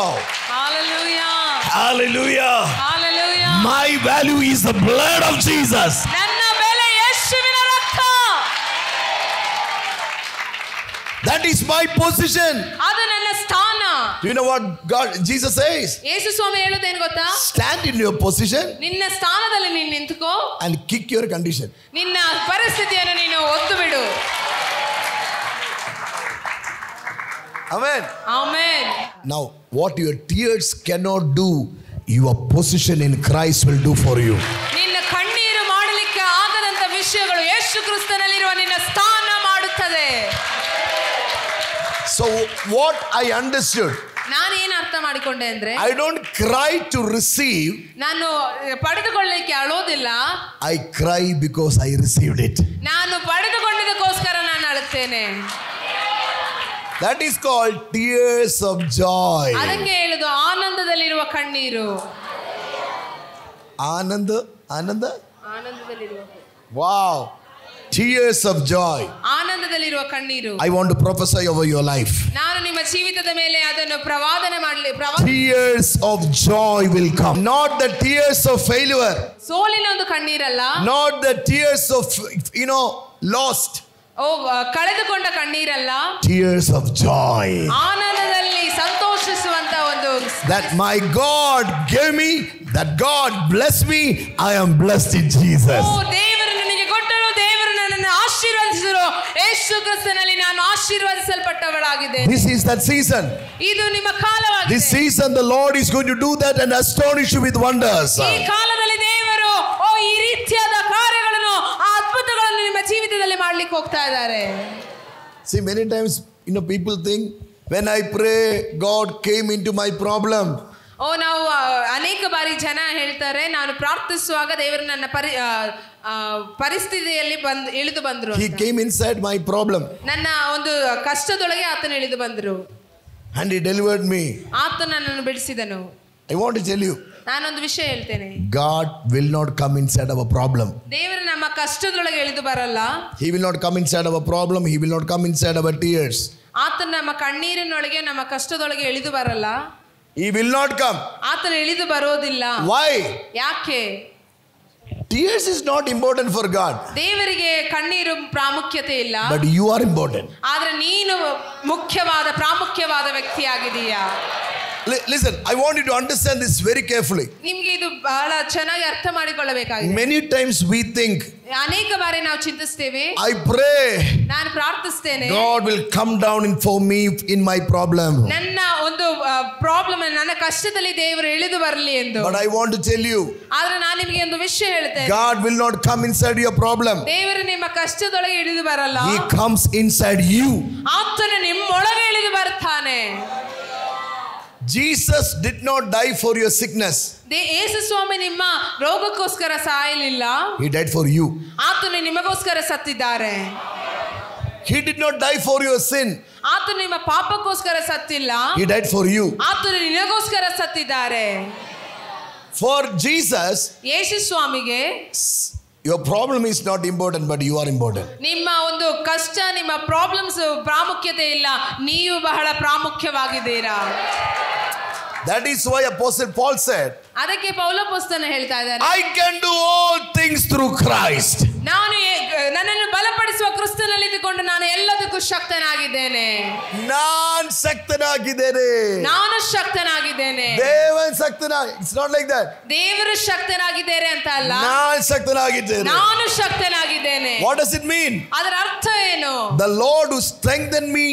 Hallelujah. Hallelujah. Hallelujah. My value is the blood of Jesus. ನನ್ನ ಬೆಲೆ ಯೇಸುವಿನ ರಕ್ತ. That is my position. ಅದು ನನ್ನ ಸ್ಥಾನ. Do you know what Jesus says? ಯೇಸು ಸ್ವಾಮಿ ಹೇಳೋದೇನು ಗೊತ್ತಾ? Stand in your position ನಿನ್ನ ಸ್ಥಾನದಲ್ಲಿ ನೀನು ನಿಂತುಕೋ. and kick your condition. ನಿನ್ನ ಪರಿಸ್ಥಿತಿಯನ್ನು ನೀನು ಒತ್ತು ಬಿಡು. Amen. Amen. Now, what your tears cannot do, your position in Christ will do for you. ನಿನ್ನ ಕಣ್ಣೀರು ಮಾಡಲಿಕ್ಕೆ ಆಗದಂತ ವಿಷಯಗಳು ಯೇಸು ಕ್ರಿಸ್ತನಲ್ಲಿರುವ ನಿನ್ನ ಸ್ಥಾನ ಮಾಡುತ್ತದೆ. So, what I understood, ನಾನು ಏನು ಅರ್ಥ ಮಾಡಿಕೊಂಡೆ ಅಂದ್ರೆ, I don't cry to receive, ನಾನು ಪಡೆದುಕೊಳ್ಳಲಿಕ್ಕೆ ಅಳೋದಿಲ್ಲ. I cry because I received it. ನಾನು ಪಡೆದುಕೊಂಡಿದ್ದಕ್ಕೋಸ್ಕರ ನಾನು ಅಳುತ್ತೇನೆ. That is called tears of joy. ಅದಕ್ಕೆ ಹೇಳುದು ಆನಂದದಲ್ಲಿರುವ ಕಣ್ಣೀರು. Ananda? ಆನಂದದಲ್ಲಿರುವ. Wow. Tears of joy. ಆನಂದದಲ್ಲಿರುವ ಕಣ್ಣೀರು. I want to prophesy over your life. ನಾನು ನಿಮ್ಮ ಜೀವಿತದ ಮೇಲೆ ಅದನ್ನು ಪ್ರವಾದನೆ ಮಾಡಲಿ. Tears of joy will come. Not the tears of failure. ಸೋಲಿನ ಒಂದು ಕಣ್ಣೀರಲ್ಲ. Not the tears of, lost. ಕಳೆದುಕೊಂಡ ಕಣ್ಣೀರಲ್ಲ. Tears of joy. ಆನಂದದಲ್ಲಿ ಸಂತೋಷಿಸುವಂತ ಒಂದು. That my God gave me, that God blessed me, I am blessed in Jesus. ದೇವರು ನನಗೆ ಕೊಟ್ಟರು, ದೇವರು ನನ್ನನ್ನು ಆಶೀರ್ವದಿಸಿದರು. ಯೇಸು ಕ್ರಿಸ್ತನಲ್ಲಿ ನಾನು ಆಶೀರ್ವದಿಸಲ್ಪಟ್ಟವಳಾಗಿದೆ. This is that season. ಇದು ನಿಮ್ಮ ಕಾಲವಾಗಿದೆ. This season the Lord is going to do that and astonish you with wonders. ಈ ಕಾಲದಲ್ಲಿ ದೇವರು ಈ ರೀತಿಯಾದ ಕಾರ್ಯಗಳನ್ನು, ಆ ಅದ್ಭುತಗಳನ್ನು ನಿಮ್ಮ ಜೀವಿತದಲ್ಲಿ ಮಾಡ್ಲಿಕ್ಕೆ ಹೋಗ್ತಾ ಇದ್ದಾರೆ. See, many times people think when I pray God came into my problem. ನಾವು ಅನೇಕ ಬಾರಿ ಜನ ಹೇಳ್ತಾರೆ, ನಾನು ಪ್ರಾರ್ಥಿಸುವಾಗ ದೇವರು ನನ್ನ ಪರಿಸ್ಥಿತಿಯಲ್ಲಿ ಇಳಿದು ಬಂದ್ರು. He came inside my problem. ನನ್ನ ಒಂದು ಕಷ್ಟದೊಳಗೆ ಆತನು ಇಳಿದು ಬಂದ್ರು. And he delivered me. ಆತನು ನನ್ನನ್ನು ಬಿಡಿಸಿದನು. I want to tell you, ನಾನೊಂದು ವಿಷಯ ಹೇಳ್ತೇನೆ. God will not come inside our problem. ದೇವರು ನಮ್ಮ ಕಷ್ಟದೊಳಗೆ ಇಳಿದು ಬರಲ್ಲ. He will not come inside our problem. He will not come inside our tears. ಆತನು ನಮ್ಮ ಕಣ್ಣೀರಿನೊಳಗೆ, ನಮ್ಮ ಕಷ್ಟದೊಳಗೆ ಇಳಿದು ಬರಲ್ಲ. He will not come. ಆತನು ಇಳಿದು ಬರೋದಿಲ್ಲ. Why? ಯಾಕೆ? Tears is not important for God. ದೇವರಿಗೆ ಕಣ್ಣೀರು ಪ್ರಾಮುಖ್ಯತೆ ಇಲ್ಲ. But you are important. ಆದ್ರೆ ನೀನು ಮುಖ್ಯವಾದ ಪ್ರಾಮುಖ್ಯವಾದ ವ್ಯಕ್ತಿಯಾಗಿದೀಯಾ. Listen, I want you to understand this very carefully. ನಿಮ್ಗೆ ಇದು ಬಹಳ ಚೆನ್ನಾಗಿ ಅರ್ಥ ಮಾಡಿಕೊಳ್ಳಬೇಕಾಗಿದೆ. Many times we think, ಅನೇಕ ಬಾರಿ ನಾವು ಚಿಂತಿಸ್ತೇವೆ, I pray ನಾನು ಪ್ರಾರ್ಥಿಸ್ತೇನೆ, God will come down for me in my problem. ನನ್ನ ಒಂದು ಪ್ರಾಬ್ಲಮ್, ನನ್ನ ಕಷ್ಟದಲ್ಲಿ ದೇವರು ಇಳಿದು ಬರಲಿ ಎಂದು. But I want to tell you, ಆದ್ರೆ ನಾನು ನಿಮಗೆ ಒಂದು ವಿಷಯ ಹೇಳ್ತೇನೆ, God will not come inside your problem. ದೇವರು ನಿಮ್ಮ ಕಷ್ಟದೊಳಗೆ ಇಳಿದು ಬರಲ್ಲ, He comes inside you. ಆತನು ನಿಮ್ಮೊಳಗೆ ಇಳಿದು ಬರ್ತಾನೆ. Jesus did not die for your sickness. ಯೇಸು ಸ್ವಾಮಿ ನಿಮ್ಮ ರೋಗಕ್ಕೋಸ್ಕರ ಸಾಯಲಿಲ್ಲ, He died for you. ಆತನು ನಿಮಗೋಸ್ಕರ ಸತ್ತಿದ್ದಾರೆ. He did not die for your sin. ಆತನು ನಿಮ್ಮ ಪಾಪಕ್ಕೋಸ್ಕರ ಸತ್ತಿಲ್ಲ, He died for you. ಆತನು ನಿನಗೋಸ್ಕರ ಸತ್ತಿದ್ದಾರೆ. For Jesus, ಯೇಸು ಸ್ವಾಮಿಗೆ your problem is not important, but you are important. ನಿಮ್ಮ ಒಂದು ಕಷ್ಟ, ನಿಮ್ಮ ಪ್ರಾಬ್ಲಮ್ಸ್ ಪ್ರಾಮುಖ್ಯತೆ ಇಲ್ಲ, ನೀವು ಬಹಳ ಪ್ರಾಮುಖ್ಯವಾಗಿದ್ದೀರಾ. That is why Apostle Paul said, ಅದಕ್ಕೆ ಪೌಲಪೋಸ್ತಲನು ಹೇಳ್ತಾ ಇದ್ದಾನೆ, I can do all things through Christ. ನನ್ನನ್ನು ಬಲಪಡಿಸುವ ಕ್ರಿಸ್ತನಲ್ಲಿ ಇದ್ದುಕೊಂಡು ನಾನು ಎಲ್ಲದಕ್ಕೂ ಶಕ್ತನಾಗಿದ್ದೇನೆ. ನಾನು ಶಕ್ತನಾಗಿದ್ದೇನೆ. ನಾನು ಶಕ್ತನಾಗಿದ್ದೇನೆ. Devan ಶಕ್ತನ. It's not like that. ದೇವರು ಶಕ್ತನಾಗಿದ್ದಾರೆ ಅಂತ ಅಲ್ಲ, ನಾನು ಶಕ್ತನಾಗಿದ್ದೇನೆ. ನಾನು ಶಕ್ತನಾಗಿದ್ದೇನೆ. What does it mean? ಅದರ ಅರ್ಥ ಏನು? The Lord who strengthened me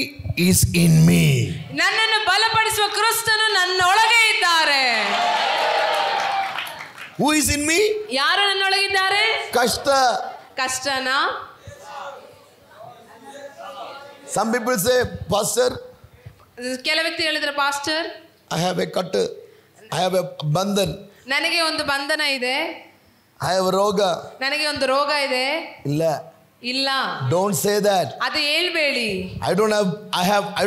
is in me. ನನ್ನನ್ನು ಬಲಪಡಿಸುವ ಕ್ರಿಸ್ತನು ನನ್ನೊಳಗೆ ಇದ್ದಾರೆ. Who is in me? ಯಾರು ನನ್ನೊಳಗಿದ್ದಾರೆ? ಕಷ್ಟನಾ? Some people say, Pastor, ಕೆಲ ವ್ಯಕ್ತಿ ಹೇಳಿದ್ರೆ, pastor, I have a cut, I have a Bandhan, ನನಗೆ ಒಂದು ಬಂಧನ ಇದೆ, I have a ರೋಗ, ನನಗೆ ಒಂದು ರೋಗ ಇದೆ. ಇಲ್ಲ, don't say that. ಅದು ಹೇಳ್ಬೇಡಿ. I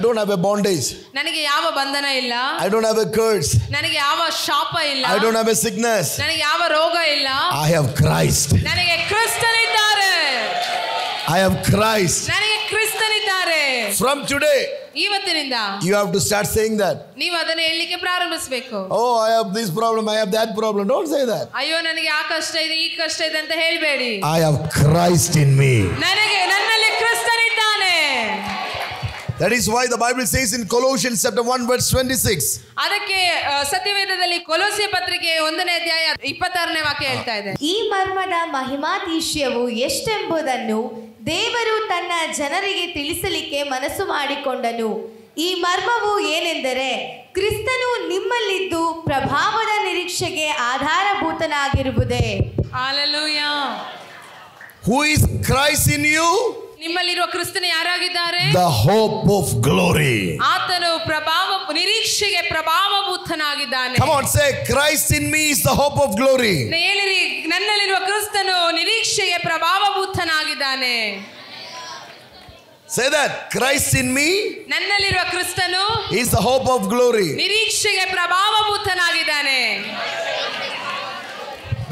don't have a bondage. ನನಗೆ ಯಾವ ಬಂಧನ ಇಲ್ಲ. I don't have a curse. ನನಗೆ ಯಾವ ಶಾಪ ಇಲ್ಲ. I don't have a sickness. ನನಗೆ ಯಾವ ರೋಗ ಇಲ್ಲ. I have Christ. ನನಗೆ ಕ್ರಿಸ್ತನಿದ್ದಾರೆ. I have Christ. ನನಗೆ ಕ್ರಿಸ್ತನಿದ್ದಾರೆ. From today, ಇವತ್ತಿನಿಂದ you have to start saying that. ನೀವು ಅದನ್ನು ಹೇಳಲಿಕ್ಕೆ ಪ್ರಾರಂಭಿಸಬೇಕು. Oh, I have this problem, I have that problem. Don't say that. ಅಯ್ಯೋ, ನನಗೆ ಆ ಕಷ್ಟ ಇದೆ, ಈ ಕಷ್ಟ ಇದೆ ಅಂತ ಹೇಳ್ಬೇಡಿ. I have Christ in me. ನನ್ನಲ್ಲಿ ಕ್ರಿಸ್ತನಿದ್ದಾನೆ. That is why the Bible says in Colossians chapter 1 verse 26. ಅದಕ್ಕೆ ಸತ್ಯವೇದದಲ್ಲಿ ಕೊಲೋಸ್ಯ ಪತ್ರಿಕೆ 1ನೇ ಅಧ್ಯಾಯ 26ನೇ ವಾಕ್ಯ ಹೇಳ್ತಾ ಇದೆ, ಈ ಮರ್ಮದ ಮಹಿಮಾತಿಶಯವು ಎಷ್ಟೆಂಬುದನ್ನು ದೇವರು ತನ್ನ ಜನರಿಗೆ ತಿಳಿಸಲಿಕ್ಕೆ ಮನಸ್ಸು ಮಾಡಿಕೊಂಡನು. ಈ ಮರ್ಮವು ಏನೆಂದರೆ, ಕ್ರಿಸ್ತನು ನಿಮ್ಮಲ್ಲಿದ್ದು ಪ್ರಭಾವದ ನಿರೀಕ್ಷೆಗೆ ಆಧಾರಭೂತನಾಗಿರುವುದೇ. Hallelujah. Who is Christ in you? ನಿಮ್ಮಲ್ಲಿರುವ ಕ್ರಿಸ್ತನು ಯಾರಾಗಿದ್ದಾರೆ? The hope of glory. ಆತನು ನಿರೀಕ್ಷೆಗೆ ಪ್ರಭಾವಭೂತನಾಗಿದ್ದಾನೆ. Come on, say, Christ in me is the hope of glory. ಹೇಳಿರಿ, ನನ್ನಲ್ಲಿರುವ ಕ್ರಿಸ್ತನು ನಿರೀಕ್ಷೆಗೆ ಪ್ರಭಾವಭೂತನಾಗಿದ್ದಾನೆ. Say that. Christ in me, ನನ್ನಲ್ಲಿರುವ ಕ್ರಿಸ್ತನು is the hope of glory. ನಿರೀಕ್ಷೆಗೆ ಪ್ರಭಾವಭೂತನಾಗಿದ್ದಾನೆ.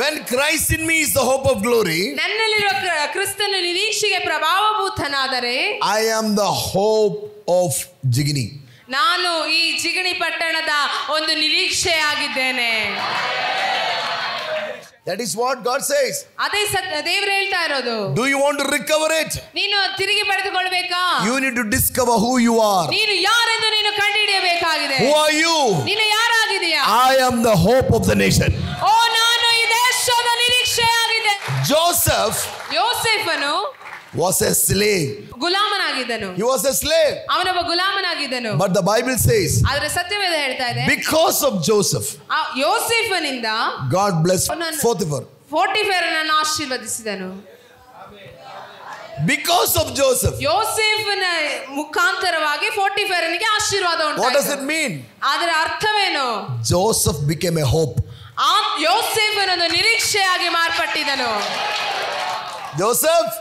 When Christ in me is the hope of glory, ನನ್ನಲ್ಲಿರುವ ಕ್ರಿಸ್ತನು ನಿರೀಕ್ಷೆಗೆ ಪ್ರಭಾವಭೂತನಾದರೆ, I am the hope of Jigini. ನಾನು ಈ ಜಿಗಣಿ ಪಟ್ಟಣದ ಒಂದು ನಿರೀಕ್ಷೆಯಾಗಿದ್ದೇನೆ. That is what God says. ಅದೇ ದೇವರು ಹೇಳ್ತಾ ಇರೋದು. Do you want to recover it? ನೀನು ತಿರುಗಿ ಪಡೆದುಕೊಳ್ಳಬೇಕಾ? You need to discover who you are. ನೀನು ಯಾರೆಂದು ನೀನು ಕಂಡುಹಿಡಿಯಬೇಕಾಗಿದೆ. Who are you? ನೀನು ಯಾರಾಗಿದೆಯಾ? I am the hope of the nation. ಓ, ನಾನು ಈ ದೇಶದ ನಿರೀಕ್ಷೆಯಾಗಿದೆ. ಯೋಸೇಫನು was a slave. ಗುಲಾಮನಾಗಿದ್ದನು. He was a slave. ಅವನೊಬ್ಬ ಗುಲಾಮನಾಗಿದ್ದನು. But the Bible says, ಆದರೆ ಸತ್ಯವೇದ ಹೇಳ್ತಾ ಇದೆ, because of Joseph, ಯೋಸೇಫನಿಂದ God blessed Potiphar. ಪೋಟಿಫರನನ್ನು ಆಶೀರ್ವದಿಸಿದನು. Because of Joseph. ಯೋಸೇಫನ ಮುಖಾಂತರವಾಗಿ ಪೋಟಿಫರನಿಗೆ ಆಶೀರ್ವಾದ ಉಂಟಾಯಿತು. What does it mean? ಅದರ ಅರ್ಥವೇನು? Joseph became a hope. ಯೋಸೇಫನನ್ನು ನಿರೀಕ್ಷೆಯಾಗಿ ಮಾರ್ಪಟ್ಟಿದನು. Joseph,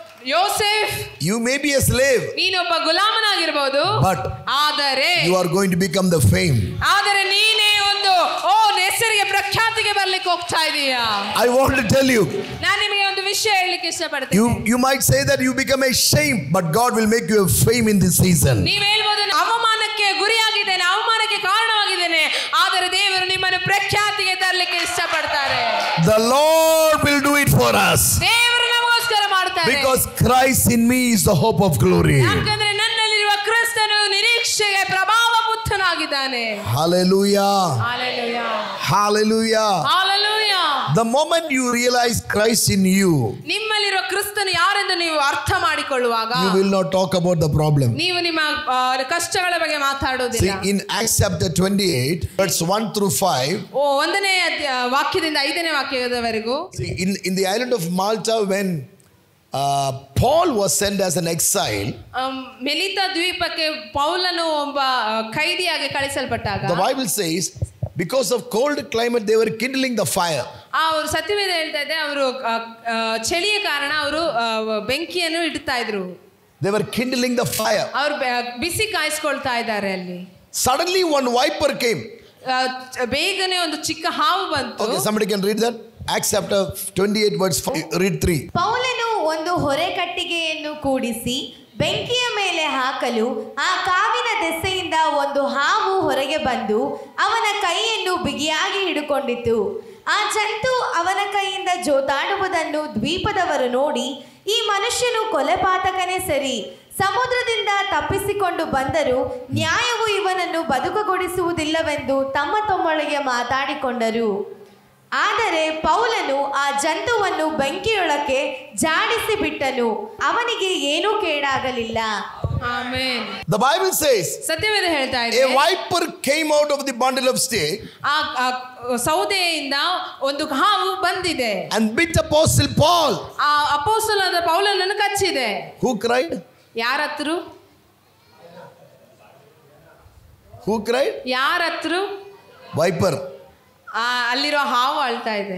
you may be a slave, ನೀನೊಬ್ಬ ಗುಲಾಮನಾಗಿರಬಹುದು, but ಆದರೆ you are going to become the fame. ಆದರೆ ನೀನೇ ಒಂದು ಹೆಸರಿಗೆ ಪ್ರಖ್ಯಾತಿಗೆ ಬರ್ಲಿಕ್ಕೆ ಹೋಗ್ತಾ ಇದೀಯಾ. I want to tell you, ನಾನು ನಿಮಗೆ ಒಂದು ವಿಷಯ ಹೇಳಲಿಕ್ಕೆ ಇಷ್ಟಪಡ್ತೀನಿ. you might say that you become a shame, but God will make you a fame in this season. ನೀವು ಹೇಳ್ಬೋದು, ಅವಮಾನಕ್ಕೆ ಗುರಿಯಾಗಿದ್ದೇನೆ, ಅವಮಾನಕ್ಕೆ ಕಾರಣವಾಗಿದ್ದೇನೆ, ಆದರೆ ದೇವರು ನಿಮ್ಮನ್ನು ಪ್ರಖ್ಯಾತಿಗೆ ತರಲಿಕ್ಕೆ ಇಷ್ಟಪಡ್ತಾರೆ. The Lord will do it for us. ದೇವರು ನಮಗೋಸ್ಕರ ಮಾಡ್ತಾರೆ. Because Christ in me is the hope of glory. ಯಾಕಂದ್ರೆ ನನ್ನಲ್ಲಿರುವ ಕ್ರಿಸ್ತನು ನಿರೀಕ್ಷೆಗೆ ಪ್ರಭಾವಭೂತನಾಗಿದ್ದಾನೆ. ಆಗಿದ್ದಾನೆ. Hallelujah. Hallelujah. Hallelujah. Hallelujah. The moment you realize Christ in you, ನಿಮ್ಮಲ್ಲಿರೋ ಕ್ರಿಸ್ತನು ಯಾರೆಂದು ನೀವು ಅರ್ಥ ಮಾಡಿಕೊಳ್ಳುವಾಗ you will not talk about the problem. ನೀವು ನಿಮ್ಮ ಕಷ್ಟಗಳ ಬಗ್ಗೆ See, ಮಾತಾಡೋದಿಲ್ಲ. in Acts chapter 28, verse 1 through 5, ಒಂದನೇ ವಾಕ್ಯದಿಂದ 5ನೇ ವಾಕ್ಯದವರೆಗೂ see, in the island of Malta, when Paul was sent as an exile, ಮೆಲಿತ ದ್ವೀಪಕ್ಕೆ ಪೌಲನು ಒಬ್ಬ ಕೈದಿಯಾಗಿ ಕಳಿಸಲ್ಪಟ್ಟಾಗ the Bible says, because of cold climate, they were kindling the fire. ಅವರು ಸತ್ಯವೇದ ಹೇಳ್ತಾ ಇದೆ, ಅವರು ಚಳಿಯ ಕಾರಣ ಅವರು ಬೆಂಕಿಯನ್ನು ಇಡ್ತಾ ಇದ್ರು. They were kindling the fire. ಅವರು ಬಿಸಿ ಕಾಯಿಸ್ಕೊಳ್ತಾ ಇದ್ದಾರೆ ಅಲ್ಲಿ. Suddenly one viper came. ಬೇಗನೆ ಒಂದು ಚಿಕ್ಕ ಹಾವು ಬಂತು. Okay, somebody can read that. Acts chapter 28 verse 5, read 3. ಪೌಲನು ಒಂದು ಹೊರೆ ಕಟ್ಟಿಗೆಯನ್ನು ಕೂಡಿಸಿ ಬೆಂಕಿಯ ಮೇಲೆ ಹಾಕಲು ಆ ಕಾವಿನ ದೆಸೆಯಿಂದ ಒಂದು ಹಾವು ಹೊರಗೆ ಬಂದು ಅವನ ಕೈಯನ್ನು ಬಿಗಿಯಾಗಿ ಹಿಡುಕೊಂಡಿತು. ಆ ಜಂತು ಅವನ ಕೈಯಿಂದ ಜೋತಾಡುವುದನ್ನು ದ್ವೀಪದವರು ನೋಡಿ, ಈ ಮನುಷ್ಯನು ಕೊಲೆಪಾತಕನೇ ಸರಿ, ಸಮುದ್ರದಿಂದ ತಪ್ಪಿಸಿಕೊಂಡು ಬಂದರೂ ನ್ಯಾಯವು ಇವನನ್ನು ಬದುಕುಗೊಳಿಸುವುದಿಲ್ಲವೆಂದು ತಮ್ಮ ತಮ್ಮೊಳಗೆ ಮಾತಾಡಿಕೊಂಡರು. ಆದರೆ ಪೌಲನು ಆ ಜಂತುವನ್ನು ಬೆಂಕಿಯೊಳಕ್ಕೆ ಜಾಡಿಸಿ ಬಿಟ್ಟನು, ಅವನಿಗೆ ಏನೂ ಕೇಡಾಗಲಿಲ್ಲ. ಆಮೆನ್. The Bible says, ಸತ್ಯವೇದ ಹೇಳ್ತಾ ಇದೆ, a viper came out of the bundle of stick ಆ ಸೌದೆಯಿಂದ ಒಂದು ಹಾವು ಬಂದಿದೆ, and bit Apostle Paul. ಆ ಅಪೊಸ್ತಲನಾದ ಪೌಲನನ್ನು ಕಚ್ಚಿದೆ. Who cried? ಯಾರತ್ರು? Who cried? ಯಾರತ್ರು? Viper. ಅಲ್ಲಿರೋ ಹಾವು ಅಳ್ತಾ ಇದೆ.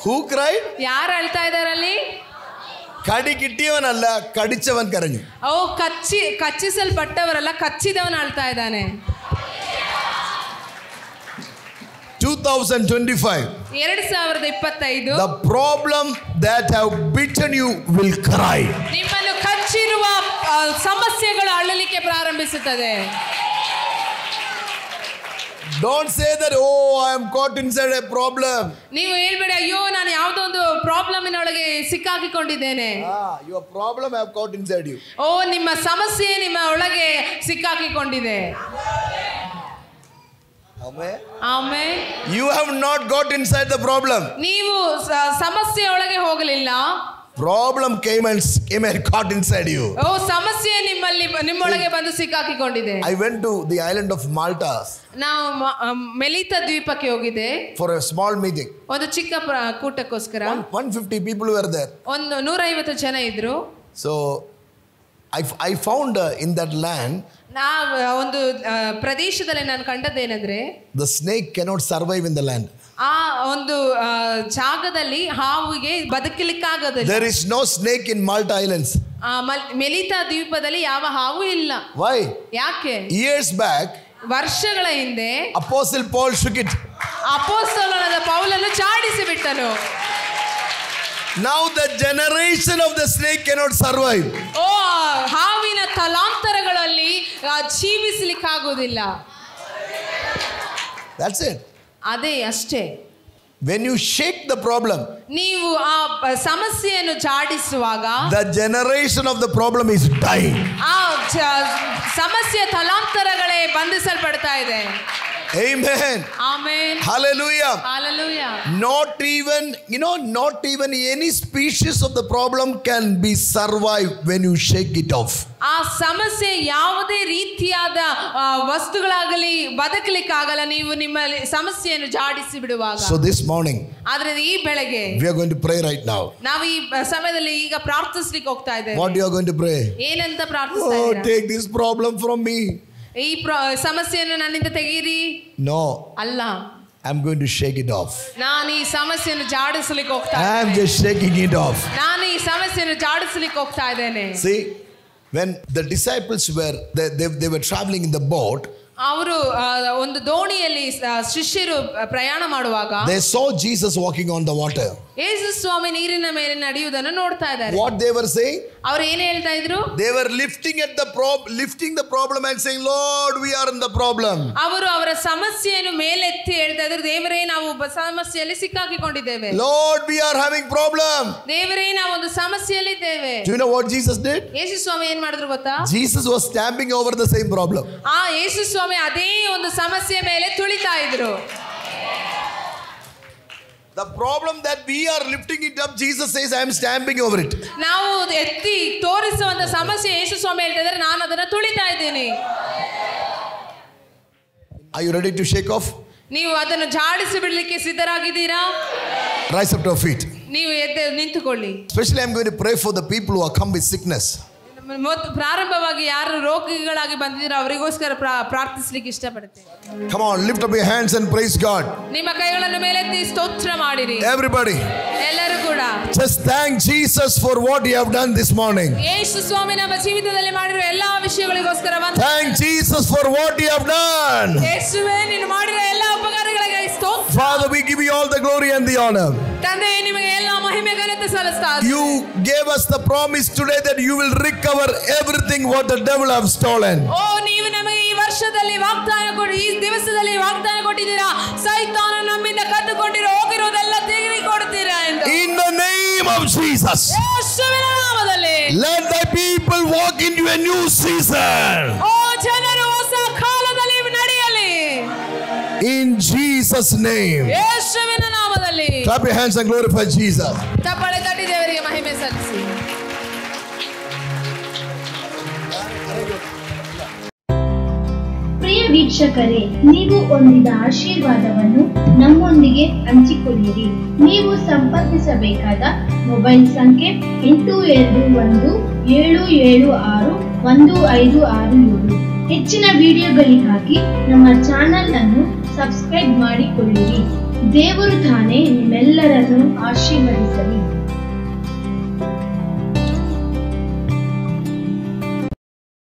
Who cried? ಯಾರು ಅಳ್ತಾ ಇದಾರಲ್ಲಿ? ಕಡಿ ಕಿಟ್ಟಿಯವನಲ್ಲ, ಕಡಿಚವನ್ ಕರഞ്ഞു. ಓ ಕಚ್ಚಿಸಲ್ಪಟ್ಟವರಲ್ಲ, ಕಚ್ಚಿದವನು ಅಳ್ತಾ ಇದ್ದಾನೆ. 2025. 2025 The problem that have bitten you will cry. ನಿಮ್ಮನ್ನು ಕಚ್ಚಿರುವ ಸಮಸ್ಯೆಗಳು ಅಳಲಿಕ್ಕೆ ಪ್ರಾರಂಭಿಸುತ್ತದೆ. Don't say that, oh, I am caught inside a problem. ನೀವು ಹೇಳ್ಬೇಡಿ, ಅಯ್ಯೋ ನಾನು ಯಾವುದೋ ಒಂದು ಪ್ರಾಬ್ಲಮಿನೊಳಗೆ ಸಿಕ್ಕಾಕಿಕೊಂಡಿದ್ದೇನೆ. Your problem have caught inside you. ಓ ನಿಮ್ಮ ಸಮಸ್ಯೆ ನಿಮ್ಮ ಒಳಗೆ ಸಿಕ್ಕಾಕಿಕೊಂಡಿದೆ. Amen. Amen. You have not got inside the problem. ನೀವು ಸಮಸ್ಯೆ ಒಳಗೆ ಹೋಗಲಿಲ್ಲ. Problem came and caught inside you. ಓ ಸಮಸ್ಯೆ ನಿಮ್ಮೊಳಗೆ ಬಂದು ಸಿಕ್ಕಾಕಿಕೊಂಡಿದೆ. I went to the island of Malta. ನಾವು ಮೆಲಿತ ದ್ವೀಪಕ್ಕೆ ಹೋಗಿದ್ದೆ for a small meeting. ಒಂದು ಚಿಕ್ಕ ಕೂಟಕ್ಕೋಸ್ಕರ. 150 people were there. ಒಂದು 150 ಜನ ಇದ್ರು. So I found in that land, ಒಂದು ಪ್ರದೇಶದಲ್ಲಿ ನಾನು ಕಂಡದ್ದೇನೆಂದ್ರೆ, the snake cannot survive in the land. ಆ ಒಂದು ಜಾಗದಲ್ಲಿ ಹಾವಿಗೆ ಬದುಕಲಿಕ್ಕಾಗದಿಲ್ಲ. There is no snake in Malta Islands. ಮೆಲಿತ ದ್ವೀಪದಲ್ಲಿ ಯಾವ ಹಾವು ಇಲ್ಲ. Why? ಯಾಕೆ? Years back, ವರ್ಷಗಳ ಹಿಂದೆ Apostle Paul shook it. ಅಪೊಸ್ತಲನಾದ ಪೌಲನು ಚಾಡಿಸಿ ಬಿಟ್ಟನು. Now the generation of the snake cannot survive. ಓ ಹಾವಿನ ತಲಾಂತರಗಳಲ್ಲಿ ಜೀವಿಸಲಿಕ್ಕಾಗುವುದಿಲ್ಲ. That's it. ಅದೇ ಅಷ್ಟೇ. When you shake the problem, ನೀವು ಆ ಸಮಸ್ಯೆಯನ್ನು ಜಾಡಿಸುವಾಗ the generation of the problem is dying. ಆ ಸಮಸ್ಯೆ ತಲಾಂತರಗಳೇ ಬಂಧಿಸಲ್ಪಡ್ತಾ ಇದೆ. Amen. Amen. Hallelujah. Hallelujah. Not even any species of the problem can be survived when you shake it off. ಆ ಸಮಸ್ಯೆ ಯಾವುದೇ ರೀತಿಯಾದ ವಸ್ತುಗಳಾಗಲಿ ಬದುಕಲಿಕ್ಕಾಗಲ್ಲ, ನೀವು ನಿಮ್ಮ ಸಮಸ್ಯೆಯನ್ನು ಜಾಡಿಸಿ ಬಿಡುವಾಗ. So this morning, ಆದ್ರೆ ಈ ಬೆಳಗ್ಗೆ we are going to pray right now. ನಾವು ಈ ಸಮಯದಲ್ಲಿ ಈಗ ಪ್ರಾರ್ಥಿಸಲಿಕ್ಕೆ ಹೋಗ್ತಾ ಇದ್ದೇವೆ. What you are going to pray? ಏನಂತ ಪ್ರಾರ್ಥಿಸ್ತಾ Oh, ಇದ್ದೀರಾ? take this problem from me. ಈ ಸಮಸ್ಯೆಯನ್ನು ನನ್ನಿಂದ ತೆಗೀರಿ. No, ಅಲ್ಲ, I'm going to shake it off. ನಾನು ಈ ಸಮಸ್ಯೆಯನ್ನು ಜಾಡಿಸಲಿಕ್ಕೆ ಹೋಗ್ತಾ I'm ಇದ್ದೇನೆ. just shaking it off. ನಾನು ಈ ಸಮಸ್ಯೆಯನ್ನು ಜಾಡಿಸಲಿಕ್ಕೆ ಹೋಗ್ತಾ ಇದ್ದೇನೆ. See, when the disciples they were traveling in the boat, ಅವರು ಒಂದು ದೋಣಿಯಲ್ಲಿ ಶಿಷ್ಯರು ಪ್ರಯಾಣ ಮಾಡುವಾಗ they saw Jesus walking on the water. ಯೇಸು ಸ್ವಾಮಿ ನೀರಿನ ಮೇಲೆ ನಡೆಯುವುದನ್ನು ನೋಡ್ತಾ ಇದ್ದಾರೆ. What they were saying? ಅವರು ಏನು ಹೇಳ್ತಾ ಇದ್ರು? They were lifting the problem and saying, Lord, we are in the problem. ಅವರು ಅವರ ಸಮಸ್ಯೆಯನ್ನು ಮೇಲೆತ್ತಿ ಹೇಳ್ತಾ ಇದ್ರು, ದೇವರೇ ನಾವು ಸಮಸ್ಯೆಯಲ್ಲಿ ಸಿಕ್ಕಾಕಿಕೊಂಡಿದ್ದೇವೆ. Lord, we are having problem. ದೇವರೇ ನಾವು ಒಂದು ಸಮಸ್ಯೆಯಲ್ಲಿ ಇದ್ದೇವೆ. Do you know what Jesus did? ಯೇಸು ಸ್ವಾಮಿ ಏನ್ ಮಾಡಿದ್ರು ಗೊತ್ತಾ? Jesus was stamping over the same problem. ಯೇಸು ಸ್ವಾಮಿ ಅದೇ ಒಂದು ಸಮಸ್ಯೆ ಮೇಲೆ ತುಳಿತಾ ಇದ್ರು. The problem that we are lifting it up, Jesus says, I am stamping over it. ನಾವು ಎತ್ತಿ ತೋರಿಸುವಂತ ಸಮಸ್ಯೆ ಯೇಸು ಸ್ವಾಮಿ ಹೇಳ್ತಾ ಇದ್ದಾರೆ, ನಾನು ಅದನ್ನ ತುಳಿತಾ ಇದ್ದೀನಿ. Are you ready to shake off? ನೀವು ಅದನ್ನು ಜಾಡಿಸಿ ಬಿಡಲಿಕ್ಕೆ ಸಿದ್ಧರಾಗಿದ್ದೀರಾ? Rise up to your feet. ನೀವು ಎದ್ದು ನಿಂತುಕೊಳ್ಳಿ. Especially I am going to pray for the people who have come with sickness. ಪ್ರಾರಂಭವಾಗಿ ಯಾರು ರೋಗಿಗಳಾಗಿ ಬಂದಿದ್ದೀರೋ ಅವರಿಗೋಸ್ಕರ ಪ್ರಾರ್ಥಿಸಲಿಕ್ಕೆ ಇಷ್ಟಪಡುತ್ತೇನೆ. Come on, lift up your hands and praise God. ನಿಮ್ಮ ಕೈಗಳನ್ನು ಮೇಲೆತ್ತಿ ಸ್ತೋತ್ರ ಮಾಡಿರಿ. Everybody, ಎಲ್ಲರೂ ಕೂಡ just thank Jesus for what He have done this morning. ಯೇಸು ಸ್ವಾಮಿ ನಮ್ಮ ಜೀವಿತದಲ್ಲಿ ಮಾಡಿರುವ ಎಲ್ಲಾ ವಿಷಯಗಳಿಗೋಸ್ಕರ thank Jesus for what He have done. ಯೇಸುವೇ ನೀನು ಮಾಡಿರುವ ಎಲ್ಲಾ ಉಪಕಾರಗಳಿಗೆ ಸ್ತೋತ್ರ. Father, we give you all the glory and the honor. ತಂದೆ ನಿಮಗೆ ಎಲ್ಲಾ ಮಹಿಮೆ ಘನತೆ ಸಲ್ಲಿಸ್ತಾ ಇದ್ದೇವೆ. You gave us the promise today that you will recover everything what the devil have stolen. ನೀವು ನಮಗೆ ಈ ವರ್ಷದಲ್ಲಿ ವಾಗ್ದಾನ ಕೊಡಿ, ಈ ದಿವಸದಲ್ಲಿ ವಾಗ್ದಾನ ಕೊಟ್ಟಿದ್ದೀರಾ, ಸೈತಾನ ನಮ್ಮಿಂದ ಕದ್ದುಕೊಂಡಿರೋ ಹೋಗಿರೋದೆಲ್ಲ ತಿರುಗಿ ಕೊಡ್ತೀರಾ ಎಂದು. In the name of Jesus, ಯೇಸುವಿನ ನಾಮದಲ್ಲಿ let thy people walk into a new season. ಜನರು ಹೊಸ ಕಾಲದಲ್ಲಿ ನಡೆಯಲಿ. In Jesus' name. ಯೇಸುವಿನ ನಾಮದಲ್ಲಿ. Clap your hands and glorify Jesus. ಚಪ್ಪಾಳೆ ತಟ್ಟಿ ದೇವರಿಗೆ ಮಹಿಮೆ ಸಲ್ಲಿಸಿ. ಪ್ರಿಯ ವೀಕ್ಷಕರೇ, ನೀವು ಹೊಂದಿದ ಆಶೀರ್ವಾದವನ್ನು ನಮ್ಮೊಂದಿಗೆ ಹಂಚಿಕೊಳ್ಳಿರಿ. ನೀವು ಸಂಪರ್ಕಿಸಬೇಕಾದ ಮೊಬೈಲ್ ಸಂಖ್ಯೆ 8217761567. ಹೆಚ್ಚಿನ ವಿಡಿಯೋಗಳಿಗಾಗಿ ನಮ್ಮ ಚಾನೆಲ್ ಅನ್ನು ಸಬ್ಸ್ಕ್ರೈಬ್ ಮಾಡಿಕೊಳ್ಳಿರಿ. ದೇವರು ತಾನೇ ನಿಮ್ಮೆಲ್ಲರನ್ನು ಆಶೀರ್ವದಿಸಲಿ.